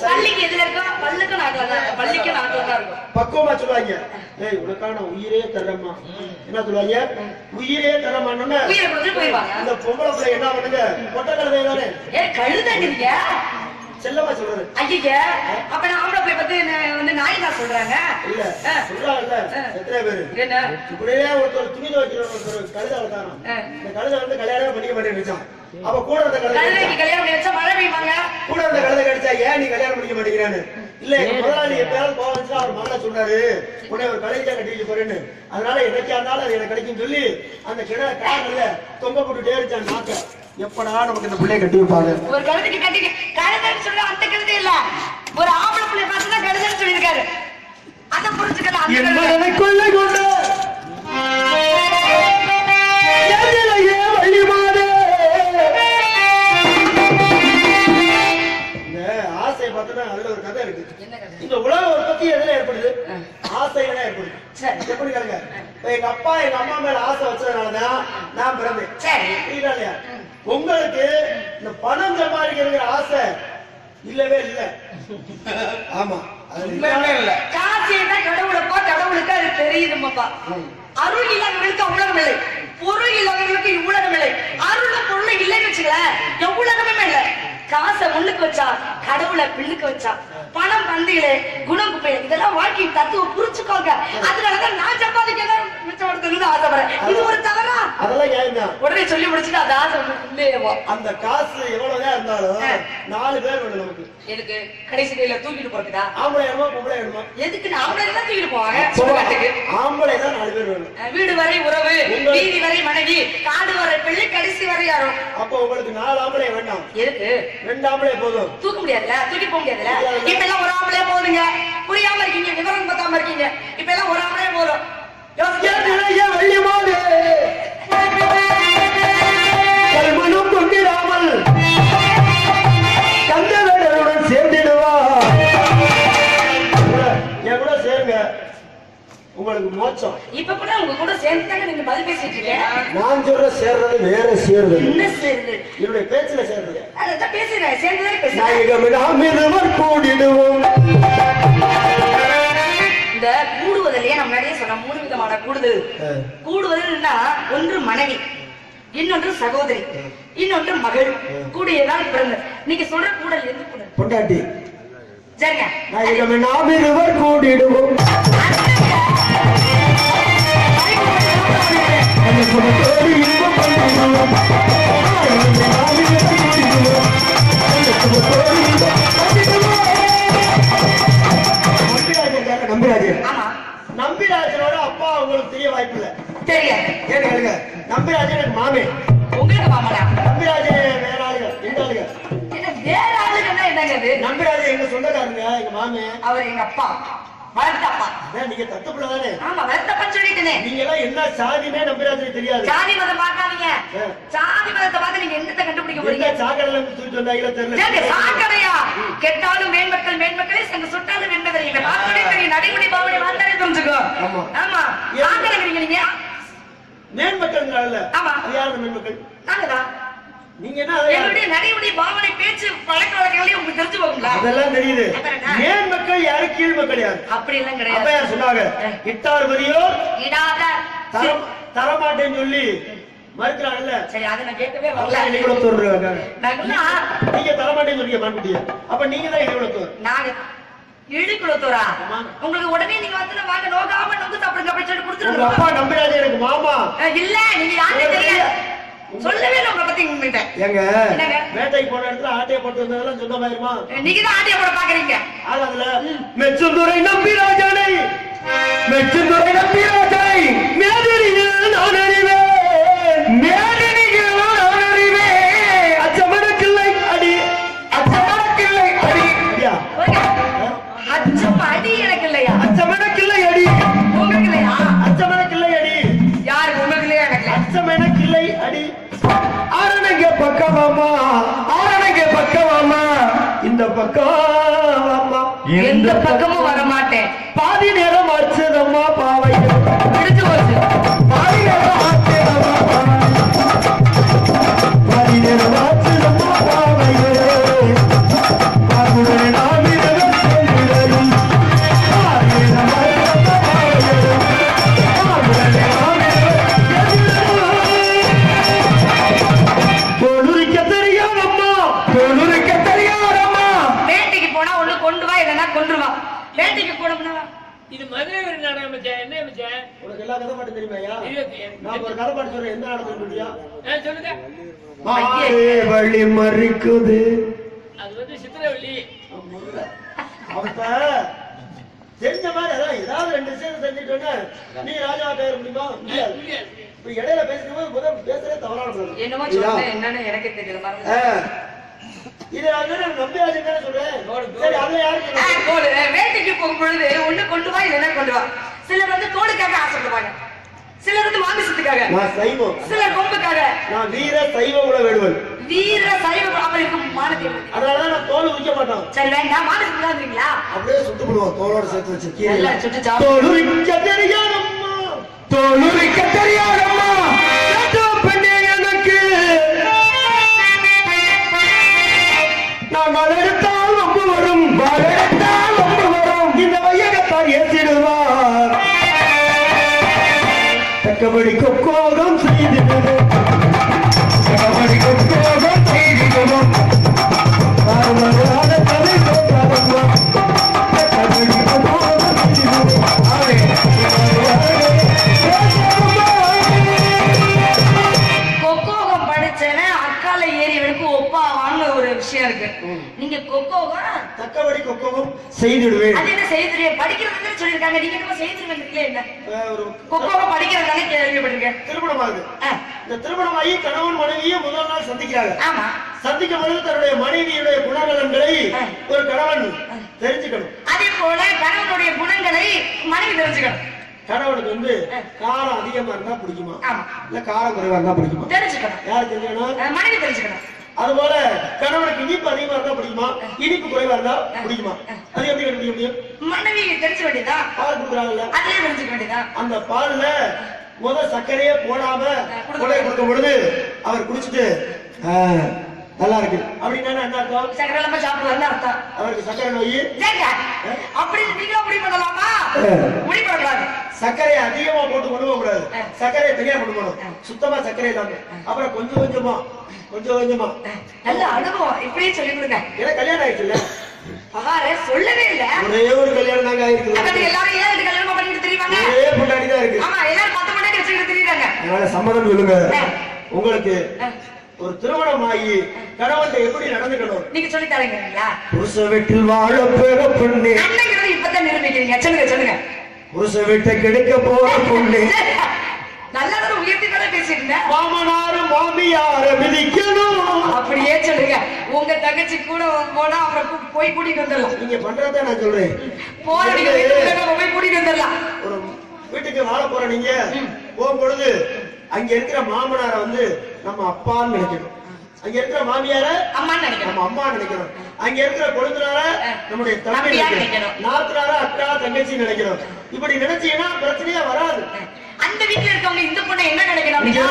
பள்ளிக்கு எதுல இருக்கும்? பல்லுக்கு நாக்குல தான். பள்ளிக்கு நாக்குல தான் இருக்கும். பக்குவமா சொல்லுவாங்க, ஏய் உனக்கான உயிரே தரமா. என்ன சொல்லுவாங்க? உயிரே தரமான்னு உயிரை கொடுத்து போயிடுவாங்க. அந்த பொம்பளை பிள்ளை என்ன பண்ணுங்க? கொட்டை கழுதை தானே கழுதாங்க செல்லமா சொல்றது. ஐயா அப்ப நான் ஆம்பளை போய் பத்தி வந்து நாய் தான் சொல்றாங்க. இல்ல சொல்றாங்கல்ல எத்தனை பேரு என்ன இப்படியே ஒருத்தர் துணி துவைக்கிறோம், ஒருத்தர் கழுதை வளர்த்தானோ. இந்த கழுதை வந்து கல்யாணம் பண்ணிக்க மாட்டேன்னு நினைச்சான். அப்ப கூட இருந்த கழுதைக்கு கல்யாணம் பண்ணி வச்சா மழை பெய்வாங்க. கூட இருந்த கழுதை கடிச்சா ஏன் நீ கல்யாணம் பண்ணிக்க மாட்டேங்கிறான்னு. இல்ல எங்க முதலாளி எப்பயாவது போக வந்துச்சுன்னா அவர் மகளை சொன்னாரு, உடனே ஒரு கழுதை கட்டிட்டு போறேன்னு. அதனால என்னைக்கா இருந்தாலும் அது எனக்கு கிடைக்கும் சொல்லி அந்த காரணம்ல தொங்க போட்டுட்டே இருந்துச்சான் நாக்க. எப்படா நமக்கு இந்த பிள்ளைய கட்டி வைப்பாங்க? ஒரு கழுதைக்கு கட்டி கழுதைன்னு சொல்ல அந்த கழுதை இல்ல, ஒரு ஆம்பளை பிள்ளை பார்த்துதான் கழுதைன்னு சொல்லியிருக்காரு. அதை புரிஞ்சுக்கலாம். கொள்ளை கொண்டு ஆசை பார்த்தா அதுல ஒரு கதை இருக்கு. இந்த உலக உற்பத்தி எதுல ஏற்படுது? ஆசையில ஏற்படுது. எப்படி கேளுங்க, எங்க அப்பா எங்க அம்மா மேல ஆசை வச்சதுனாலதான் நான் பிறந்தேன். இல்லையா? உங்களுக்கு இந்த பணம் சம்பாதிக்கிற ஆசை இல்லவே இல்ல. ஆமா இல்ல காசே தான் கடவுளப்பா, கடவுளுக்கு அது தெரியுதுமாப்பா. அருள் இல்லாதவர்களுக்கு உலகம் இல்லை, பொருள் இல்லாதவர்களுக்கு உலகம் இல்லை. அருளும் பொருளும் இல்லைன்னு வச்சுக்கல உலகமே இல்லை. காசை முன்னுக்கு வச்சா கடவுளை பின்னுக்கு வச்சா பணம் பந்திகளே குணம் குப்பையில இதெல்லாம் வாழ்க்கையின் தத்துவம் புரிச்சுக்கோங்க. அதனாலதான் நான் சம்பாதிக்க மிச்சப்படுத்துறது ஆசைப்படுறேன். இது ஒரு தவறா? அதெல்லாம் ஏன் உடனே சொல்லி முடிச்சுட்டு அந்த ஆசை இல்லையவோ. அந்த காசு எவ்வளவுதான் இருந்தாலும் 4 பேர் வேணும் நமக்கு. எனக்கு கடைசி கையில தூக்கிட்டு போறதுக்கா? ஆம்பளை வேணுமா பொம்பளை வேணுமா? எதுக்கு? ஆம்பளை தான் தூக்கிட்டு போவாங்க. ஆம்பளை தான் 4 பேர் வேணும். வீடு வரை உறவு, வீதி வரை மனைவி, காடு வரை பிள்ளை, கடைசி வரை யாரும். அப்ப உங்களுக்கு 4 ஆம்பளை வேண்டாம். எதுக்கு? 2 ஆம்பளை போதும். தூக்க முடியாதுல, தூக்கி போக முடியாதுல. இப்ப எல்லாம் ஒரு ஆம்பளை போதுங்க. புரியாம இருக்கீங்க, விவரம் பார்த்தாம இருக்கீங்க. இப்ப எல்லாம் ஒரு ஆம்பளை போதும். மனம் கொண்டிடாமல் கந்தவேடருடன் சேர்ந்திடுவா. என் கூட சேருங்க, உங்களுக்கு மோட்சம். இப்ப கூட உங்க கூட சேர்ந்துட்டாங்க. நீங்க பதில் பேசிட்டு இருக்கீங்க. நான் சொல்ற சேர்றது வேற, சேர்றது என்ன? சேர்றது என்னுடைய பேச்சுல சேர்றது. அதான் பேசுறேன், சேர்ந்ததே பேசுறேன். கூடிடுவோம். இந்த கூடுவதிலேயே நம்ம முன்னாடியே சொன்ன 3 விதமான கூடுதல். கூடுவதுன்னா ஒன்று மனைவி, இன்னொன்று சகோதரி, இன்னொன்று மகள். கூடியதான் பிறந்த. நீங்க சொல்ற கூடல் எந்த கூடல்? பொண்டாட்டி. சரிங்க. நாம் இருவர் கூடிடுவோம். நம்பிராஜனோட அப்பா உங்களுக்கு தெரிய வாய்ப்பு இல்ல. தெரியாது. ஏன்னு நம்பிராஜன் எனக்கு மாமே. உங்களுக்கு மாமனா? நம்பிராஜன் வேற ஆளுங்க, எங்க ஆளுங்க? வேற ஆளுங்கன்னா என்னங்க? நம்பிராஜன் எங்க சொந்தக்காரங்க, எங்க மாமே. அவர் எங்க அப்பா, வளர்த்தப்பா. நீங்க தத்துப்புல தானே? ஆமா, வளர்த்தப்பா சொல்லிட்டேனே. நீங்க எல்லாம் என்ன சாதினே நம்பிராஜனுக்கு தெரியாது. ஜாதி மதம் பார்க்காதீங்க. ஜாதி மதத்தை பார்த்து நீங்க என்னத்தை கண்டுபிடிக்க போறீங்க? சாக்கடையில தூக்கிட்டு வந்தாங்களா தெரியல. சாக்கடையா? கெட்டாலும் மேன்மக்கள் மேன்மக்களே, சங்க சுட்டாலும் வெண்மதரை. இதை பார்த்தோடே தெரியும். நடைமுறை பாவனை வார்த்தாலே தெரிஞ்சுக்கோ. ஆமா, சாக்கடைங்கிறீங்க நீங்க. மேன்மக்கள். ஆமா, யாரு மேன்மக்கள்? நாங்கதான். நீங்க என்ன என்னுடைய நடைமுறை பாவனை பேச்சு பழக்க வழக்கங்களையும் உங்களுக்கு தெரிஞ்சு போகுங்களா? அதெல்லாம் தெரியுது. அப்புறம்னா? மேல் மக்கள் யாரு கீழ் மக்கள் யாரு அப்படி எல்லாம் அப்ப கிடையாது. யார் சொன்னாங்க? இட்டார் பெரியோர் இடாத தரமாட்டேன்னு சொல்லி மறுக்கிறாங்கல்ல. சரி அதை நான் கேட்கவே வரல. அதான் இடிகுலத்தோர் இருக்காங்க. நாங்களா நீங்க தரமாட்டேன்னு சொல்றீங்க மான்குட்டிய. அப்ப நீங்க தான் இடிகுலத்தோர். நாங்க இழுக்குளத்தோரா உங்களுக்கு உடனே நீங்க வந்து வாங்க நோக்காம நொங்கு சாப்பிடுங்க அப்படின்னு சொல்லி உங்க கொடுத்துருவோம். அப்பா நம்பிடாதே எனக்கு மாமா. இல்ல நீங்க யாருன்னு தெரியாது. சொல்லவே இல்லை உங்களை பத்தி உங்ககிட்ட. ஏங்க என்னங்க? வேட்டைக்கு போன இடத்துல ஆட்டையை போட்டு வந்ததெல்லாம் சொந்தமாயிருமா? நீங்க தான் ஆட்டிய போட பாக்குறீங்க. அதுல மெச்சுந்துரை நம்பிராஜனை மெச்சுந்துரை நம்பிராஜனை மேதினியில் நான் அறிவேன் மேதினியில் நான் அறிவேன் அச்சமனக்கில்லை அடி அச்சமனக்கில்லை அடி ஐயா அச்சம் அடி எனக்கு இல்லையா? அச்சமனக்கில்லை அடி உங்களுக்கு இல்லையா? அச்சமனக்கில்லை அடி யாருக்கு உங்களுக்கு இல்லையா? எனக்கு இல்லையா? அச்சமனக்கில்லை அடி ஆரணங்க பக்கமாமா ஆரணங்க பக்கமாமா இந்த பக்கமாமா எந்த பக்கமும் வர மாட்டேன். பாதி நேரம் ஆச்சுதம்மா பாவை பிடிச்சு போச்சு. பாதி நேரம் ஆச்சுதம்மா பாதி நேரம் ஆச்சுதம்மா பாவை பாகுடனே நான் இரவு செல்கிறேன் பாதி நேரம் ஆச்சுதம்மா பாகுடனே நான் பொழுதுக்க தெரியாதம்மா பொழுதுக்க தெரியாதம்மா வேட்டைக்கு போனா ஒண்ணு கொண்டு வா இல்லைன்னா கொண்டு வா. வேட்டைக்கு போனோம்னா இது மதுரை ஒரு நாடகம் மச்சான். என்ன மச்சான்? உனக்கு எல்லா கதை பாட்டு தெரியுமாயா? இது நான் ஒரு கதை பாட்டு சொல்றேன். எந்த நாடகம் சொல்றியா? சொல்லுங்க. மாறே வழி மறிக்குது. அது வந்து சித்திரவள்ளி. அப்ப தெரிஞ்ச மாதிரி அதான் ஏதாவது ரெண்டு விஷயம் செஞ்சுட்டோன்னு நீ ராஜா பேர் முடியுமா? முடியாது. இப்ப இடையில பேசும்போது முதல் பேசுறதே தவறான பேசு. என்னமோ சொன்னேன் என்னன்னு எனக்கு தெரியல. மறந்து இது நம்பியாச்சுன்னு சொல்றேன். சரி அதுல யாருக்கு கோடு வேட்டைக்கு போகும் பொழுது ஒண்ணு கொண்டு வா இல்லைன்னா கொண்டு வா. சிலர் வந்து தோலுக்காக ஆசைப்படுவாங்க, சிலர் வந்து மாமிசத்துக்காக, நான் சைவம், சிலர் கொம்புக்காக. நான் வீர சைவ உணவு வேடுவன். வீர சைவ அவருக்கு மானத்தை அதனாலதான் நான் தோல் உரிக்க மாட்டோம். சரி வேண்டாம் மானத்துக்கு விடாதீங்களா? அப்படியே சுட்டு போடுவோம். தோலோட சேர்த்து வச்சிருக்கீங்க. எல்லாம் சுட்டு சாப்பிடு. தோல் உரிக்க தெரியாதம்மா தோல் உரிக்க தெரியாதம்மா பெண்ணே எனக்கு நான் வளர்த்தால் ரொம்ப வரும் வளர்த்தால் ரொம்ப வரும் இந்த வையகத்தால் ஏற்றிடுவார் தக்கபடி கொக்கோகம் செய்திடுவோம் தக்கபடி கொக்கோகம் செய்திடுவோம் தலை கொண்டாடுமா தக்கபடி கொக்கோகம் கொக்கோகம் படிச்சவன் அக்கால ஏறியவனுக்கு ஒப்பாவான்னு ஒரு விஷயம் இருக்கு. நீங்க கொக்கோகம் தக்கபடி கொக்கோகம் செய்திடுவேன். அது என்ன செய்திருவே படிக்கிறதுன்னு சொல்லிருக்காங்க. நீங்க என்ன செய்திருவீங்க? என்ன ஒரு கொக்கோகம் படிக்கிறதானே கேள்விப்பட்டிருக்கேன். திருமணமாகுது. இந்த திருமணமாகி கணவன் மனைவியை முதல் நாள் சந்திக்கிறாங்க. ஆமா சந்திக்கும் பொழுது தன்னுடைய மனைவியுடைய குணநலன்களை ஒரு கணவன் தெரிஞ்சுக்கணும். அதே போல கணவனுடைய குணங்களை மனைவி தெரிஞ்சுக்கணும். கணவனுக்கு வந்து காரம் அதிகமா இருந்தா பிடிக்குமா ஆமா இல்ல காரம் குறைவா இருந்தா பிடிக்குமா தெரிஞ்சுக்கணும். யாரு தெரிஞ்சுக்கணும்? மனைவி தெரிஞ்சுக்கணும். அதுபோல கணவனுக்கு இனிப்பு அதிகமா இருந்தா பிடிக்குமா இனிப்பு குறைவா இருந்தா பிடிக்குமா? அது எப்படி கண்டுபிடிக்க முடியும்? மனைவி தெரிஞ்ச வேண்டியதா? பால் கொடுக்குறாங்கல்ல, அதுலயே தெரிஞ்சுக்க வேண்டியதா? அந்த பால்ல சர்க்கரையே போடாம கொடை கொடுக்கும் பொழுது அவர் குடிச்சிட்டு நல்லா இருக்கு அப்படின்னா என்ன அர்த்தம்? சக்கரை இல்லாம சாப்பிடுவாருன்னு அர்த்தம். அவருக்கு சர்க்கரை நோய். அப்படி நீங்களும் முடிவு பண்ணலாமா? முடிவு பண்ணக்கூடாது. சர்க்கரையை அதிகமா போட்டு கொண்டு போக கூடாது. சர்க்கரையை தனியா கொண்டு போகணும். சுத்தமா சர்க்கரை இல்லாம அப்புறம் கொஞ்சம் கொஞ்சமா கொஞ்சம் கொஞ்சமா. நல்ல அனுபவம். இப்படியே சொல்லி கொடுங்க. ஏன்னா கல்யாணம் ஆயிடுச்சுல்ல? பகாரே சொல்லவே இல்ல. ஒரே ஒரு கல்யாணம் தாங்க ஆயிருக்கு. எல்லாரும் ஏன் கல்யாணமா பண்ணிட்டு தெரியுவாங்க? ஒரே பொண்டாடி தான் இருக்கு. ஆமா எல்லாரும் 10 பொண்டாட்டி வச்சுக்கிட்டு தெரியுறாங்க. அதனால சம்மதம் சொல்லுங்க. உங்களுக்கு ஒரு திருமணம் ஆகி கணவன் எப்படி நடந்துக்கணும் நீங்க சொல்லி தரீங்களா? புருஷ வீட்டில் வாழ பெற பொண்ணு அன்னைக்கு இப்பதான் நிரூபிக்கிறீங்க. சொல்லுங்க சொல்லுங்க. புருஷ வீட்டை கெடுக்க போற பொண்ணு நல்லதாக உயர்த்தி தானே பேசிட்டு மாமனாரு மாமியார மிதிக்கணும். அப்படியே சொல்லுங்க. உங்க தங்கச்சி கூட போனா அப்புறம் போய் கூட்டிட்டு வந்துடலாம். நீங்க பண்றத நான் சொல்றேன். போற நீங்க போய் கூட்டிட்டு வந்துடலாம். ஒரு வீட்டுக்கு வாழ போற நீங்க போகும்பொழுது அங்க இருக்கிற மாமனார வந்து நம்ம அப்பான்னு நினைக்கணும். அங்க இருக்கிற மாமியார அம்மான்னு நினைக்கணும். நம்ம அம்மா நினைக்கணும். அங்க இருக்கிற கொழுந்தனார நம்முடைய தம்பி நினைக்கணும். நாத்தனார அக்கா தங்கச்சி நினைக்கணும். இப்படி நினைச்சீங்கன்னா பிரச்சனையா வராது. அந்த வீட்டுல இருக்கவங்க இந்த பொண்ணை என்ன நினைக்கணும் அப்படின்னா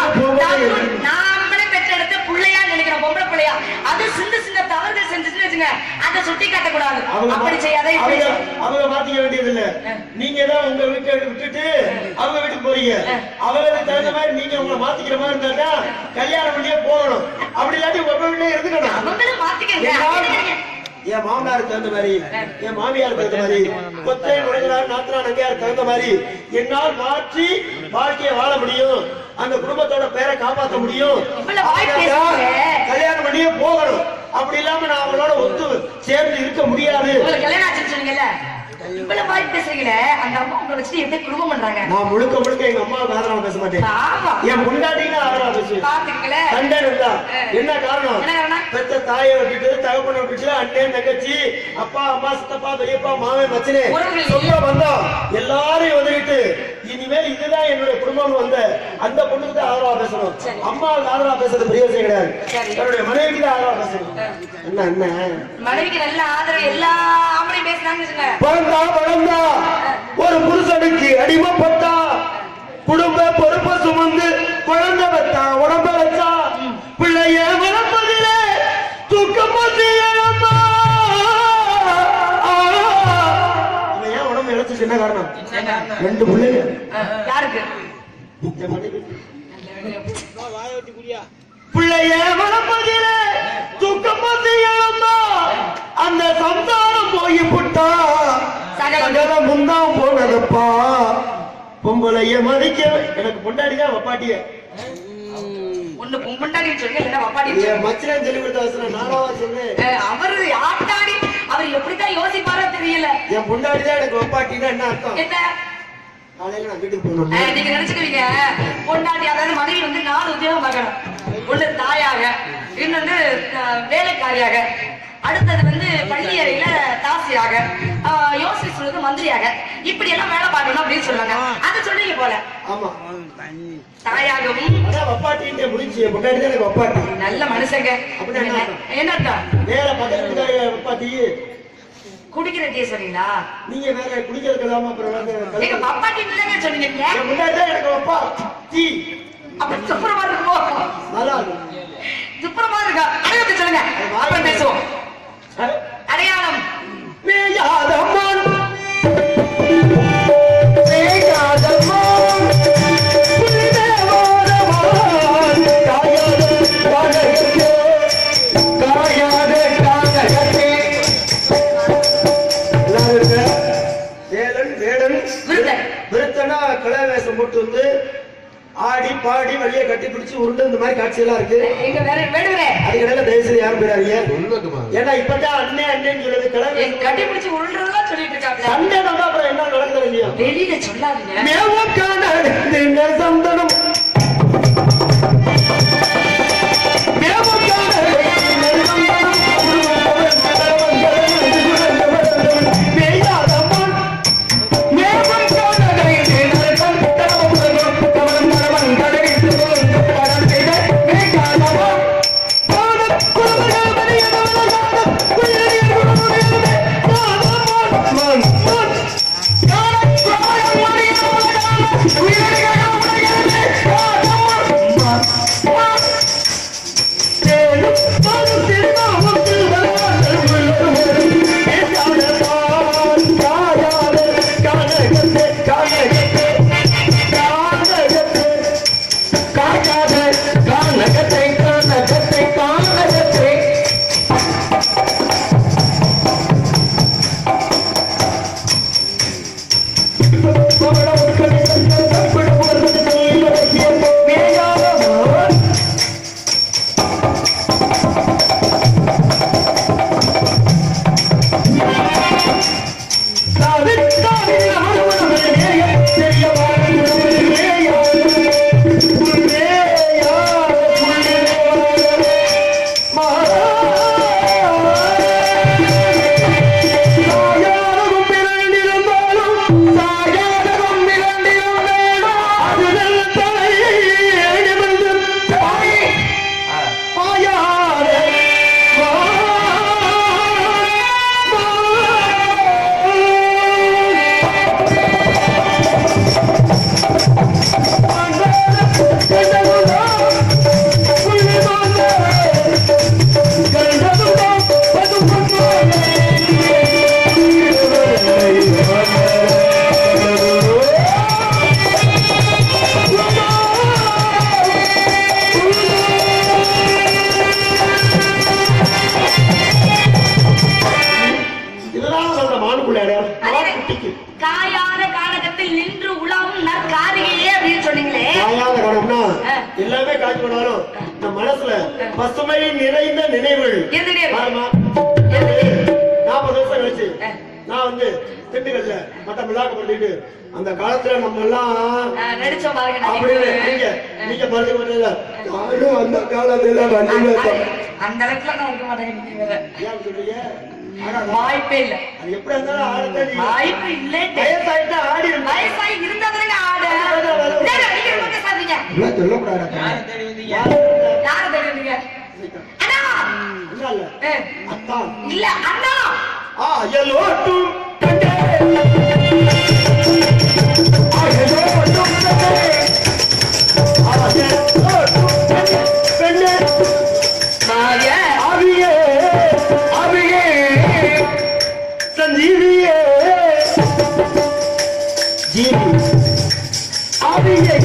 நாமளே பெற்றெடுத்த பிள்ளையா நினைக்கணும். என் பொம்பளை பிள்ளையா அது சின்ன சின்ன தவறுகள் செஞ்சுச்சுன்னு வச்சுங்க அதை சுட்டி காட்டக்கூடாது அப்படி செய்யாத அவங்க மாத்திக்க வேண்டியது இல்ல நீங்க தான் உங்க வீட்டை விட்டுட்டு அவங்க வீட்டுக்கு போறீங்க அவங்களுக்கு தகுந்த மாதிரி நீங்க உங்களை மாத்திக்கிற மாதிரி இருந்தா கல்யாணம் பண்ணியே போகணும் அப்படி இல்லாட்டி உங்க வீட்டுல இருந்துக்கணும் அவங்களும் மாத்திக்க என் மாமனாருக்கு தகுந்த மாதிரி என் மாமியாருக்கு தகுந்த மாதிரி கொத்தை நுழைஞ்சார் நாத்தனா நங்கையாருக்கு தகுந்த மாதிரி என்னால் மாற்றி வாழ்க்கையை வாழ முடியும் அந்த குடும்பத்தோட பேரை காப்பாற்ற முடியும் கல்யாணம் பண்ணியே போகணும் அப்படி இல்லாம நான் அவங்களோட ஒத்து சேர்ந்து இருக்க முடியாது கல்யாணம் ஆச்சு சொன்னீங்கல்ல இவ்வளவு வாய் பேசுறீங்களே அந்த அம்மா உங்களை வச்சு எப்படி குடும்பம் பண்றாங்க நான் முழுக்க எங்க அம்மாவுக்கு ஆதரவா பேச மாட்டேன் என் முன்னாடினா ஆதரவா பேசுவேன் சண்டை இருந்தா என்ன காரணம் பெத்த தாயை விட்டுட்டு தகப்பனை விட்டுட்டு அண்ணன் தங்கச்சி அப்பா அம்மா சித்தப்பா பெரியப்பா மாமன் மச்சனே சொல்ல வந்தோம் எல்லாரையும் உதவிட்டு இனிமேல் இதுதான் என்னுடைய குடும்பம் வந்த அந்த பொண்ணுக்கு தான் ஆதரவா பேசணும் அம்மாவுக்கு ஆதரவா பேசுறது பெரிய விஷயம் கிடையாது என்னுடைய மனைவிக்கு தான் ஆதரவா பேசணும் என்ன மனைவிக்கு நல்ல ஆதரவு எல்லா ஆம்பளையும் பேசுறாங்க வளர்ந்தா ஒரு புருஷனுக்கு அடிமைப்பட்டா குடும்ப பொறுப்பை சுமந்து குழந்தை வச்சா உடம்ப வச்சா பிள்ளைய வளர்ப்பதிலே தூக்கம் ஏன் உடம்பு இழைச்சு என்ன காரணம் 2 பிள்ளைங்க யாருக்கு பிள்ளைய வளர்ப்பதிலே தூக்கம் அந்த சந்தானம் போய் புட்டா சகலம் முந்தாம் போனதப்பா பொம்பளைய மதிக்க எனக்கு பொண்டாடிதான் வப்பாட்டிய ஒண்ணு பொண்டாடி சொல்லி இல்ல வப்பாட்டி மச்சனன் சொல்லி கொடுத்த அவசரம் நானாவா சொல்றேன் அவரு ஆட்டாடி அவர் எப்படிதான் யோசிப்பாரோ தெரியல என் பொண்டாடிதான் எனக்கு வப்பாட்டினா என்ன அர்த்தம் என்ன காலையில நான் வீட்டுக்கு போகணும் நீங்க நினைச்சுக்கிறீங்க பொண்டாட்டி அதாவது மனைவி வந்து 4 உத்தியோகம் பார்க்கணும் ஒண்ணு தாயாக இன்னொன்னு வேலைக்காரியாக அடுத்தது வந்து பள்ளி அறையில தாசியாக யோசி சொல்றது மந்திரியாக இப்படி எல்லாம் வேலை பார்க்கணும் அப்படின்னு சொல்லுவாங்க அதை சொல்றீங்க போல ஆமா தாயாகவும் வப்பாட்டி முடிச்சு பொண்டாடி தான் எனக்கு வப்பாட்டி நல்ல மனுஷங்க என்ன அர்த்தம் வேற பக்கத்துல வப்பாட்டி குடிக்கிற டீ சொன்னீங்களா நீங்க வேற குடிக்கிறதுக்கு அப்புறம் நீங்க வப்பாட்டி இல்லைங்க சொன்னீங்க முன்னாடி தான் எனக்கு வப்பா டீ அப்ப சுப்பரமா இருக்குமோ நல்லா சுப்பரமா இருக்கா அடையாளம் சொல்லுங்க அப்புறம் பேசுவோம் அடையாளம் மேயாதம்மான் விருத்தனா கலவேசம் போட்டு வந்து ஆடி பாடி வழியை கட்டி பிடிச்சு உருண்டு இந்த மாதிரி காட்சி எல்லாம் இருக்கு அதுக்கடையில தயவுசெய்து யாரும் போயிடாதீங்க ஏன்னா இப்பதான் அண்ணன் சொல்றது கலவேசம் கட்டி பிடிச்சு உருண்டுறதெல்லாம் சொல்லிட்டு இருக்காங்க சண்டை நம்ம அப்புறம் என்ன நடக்குது இல்லையா வெளியில சொல்லாதீங்க சந்தனம் குட்டிக்கு காயாத கானகத்தில் நின்று உலாவும் நற்காரிகையே அப்படின்னு சொன்னீங்களே. காயாத காரணம்னா எல்லாமே காய்ச்சி போனாலும் இந்த மனசுல பசுமை நிறைந்த நினைவுகள் இருந்துட்டே இருக்கு. பாருமா, 40 வருஷம் கழிச்சு நான் வந்து திண்டுக்கல்ல மட்டம் விழாக்க பண்ணிட்டு அந்த காலத்துல நம்ம எல்லாம் நடிச்சோம் பாருங்க. அப்படின்னு நீங்க பருத்தி பண்ணல நானும் அந்த காலத்துல அந்த அளவுக்கு நான் இருக்க மாட்டேங்க. நீங்க வேற ஏன் சொல்றீங்க? வாய்ப்பே இல்ல. அது எப்படி இருந்தாலும் ஆடத்தான் நீங்க. வாய்ப்பு இல்லை. வயசாயிட்டா ஆடி இருக்கும். வயசாகி இருந்தாதானே ஆடு. அடிக்கிற பக்கம் சாதிங்க. எல்லாம் சொல்லக்கூடாது. யாரை தேடி வந்தீங்க? யாரை தேடி வந்தீங்க? அண்ணா என்ன இல்ல அத்தான் இல்ல அண்ணா. எல்லோட்டும் சஞ்சீவியே ஜீவி ஆவியே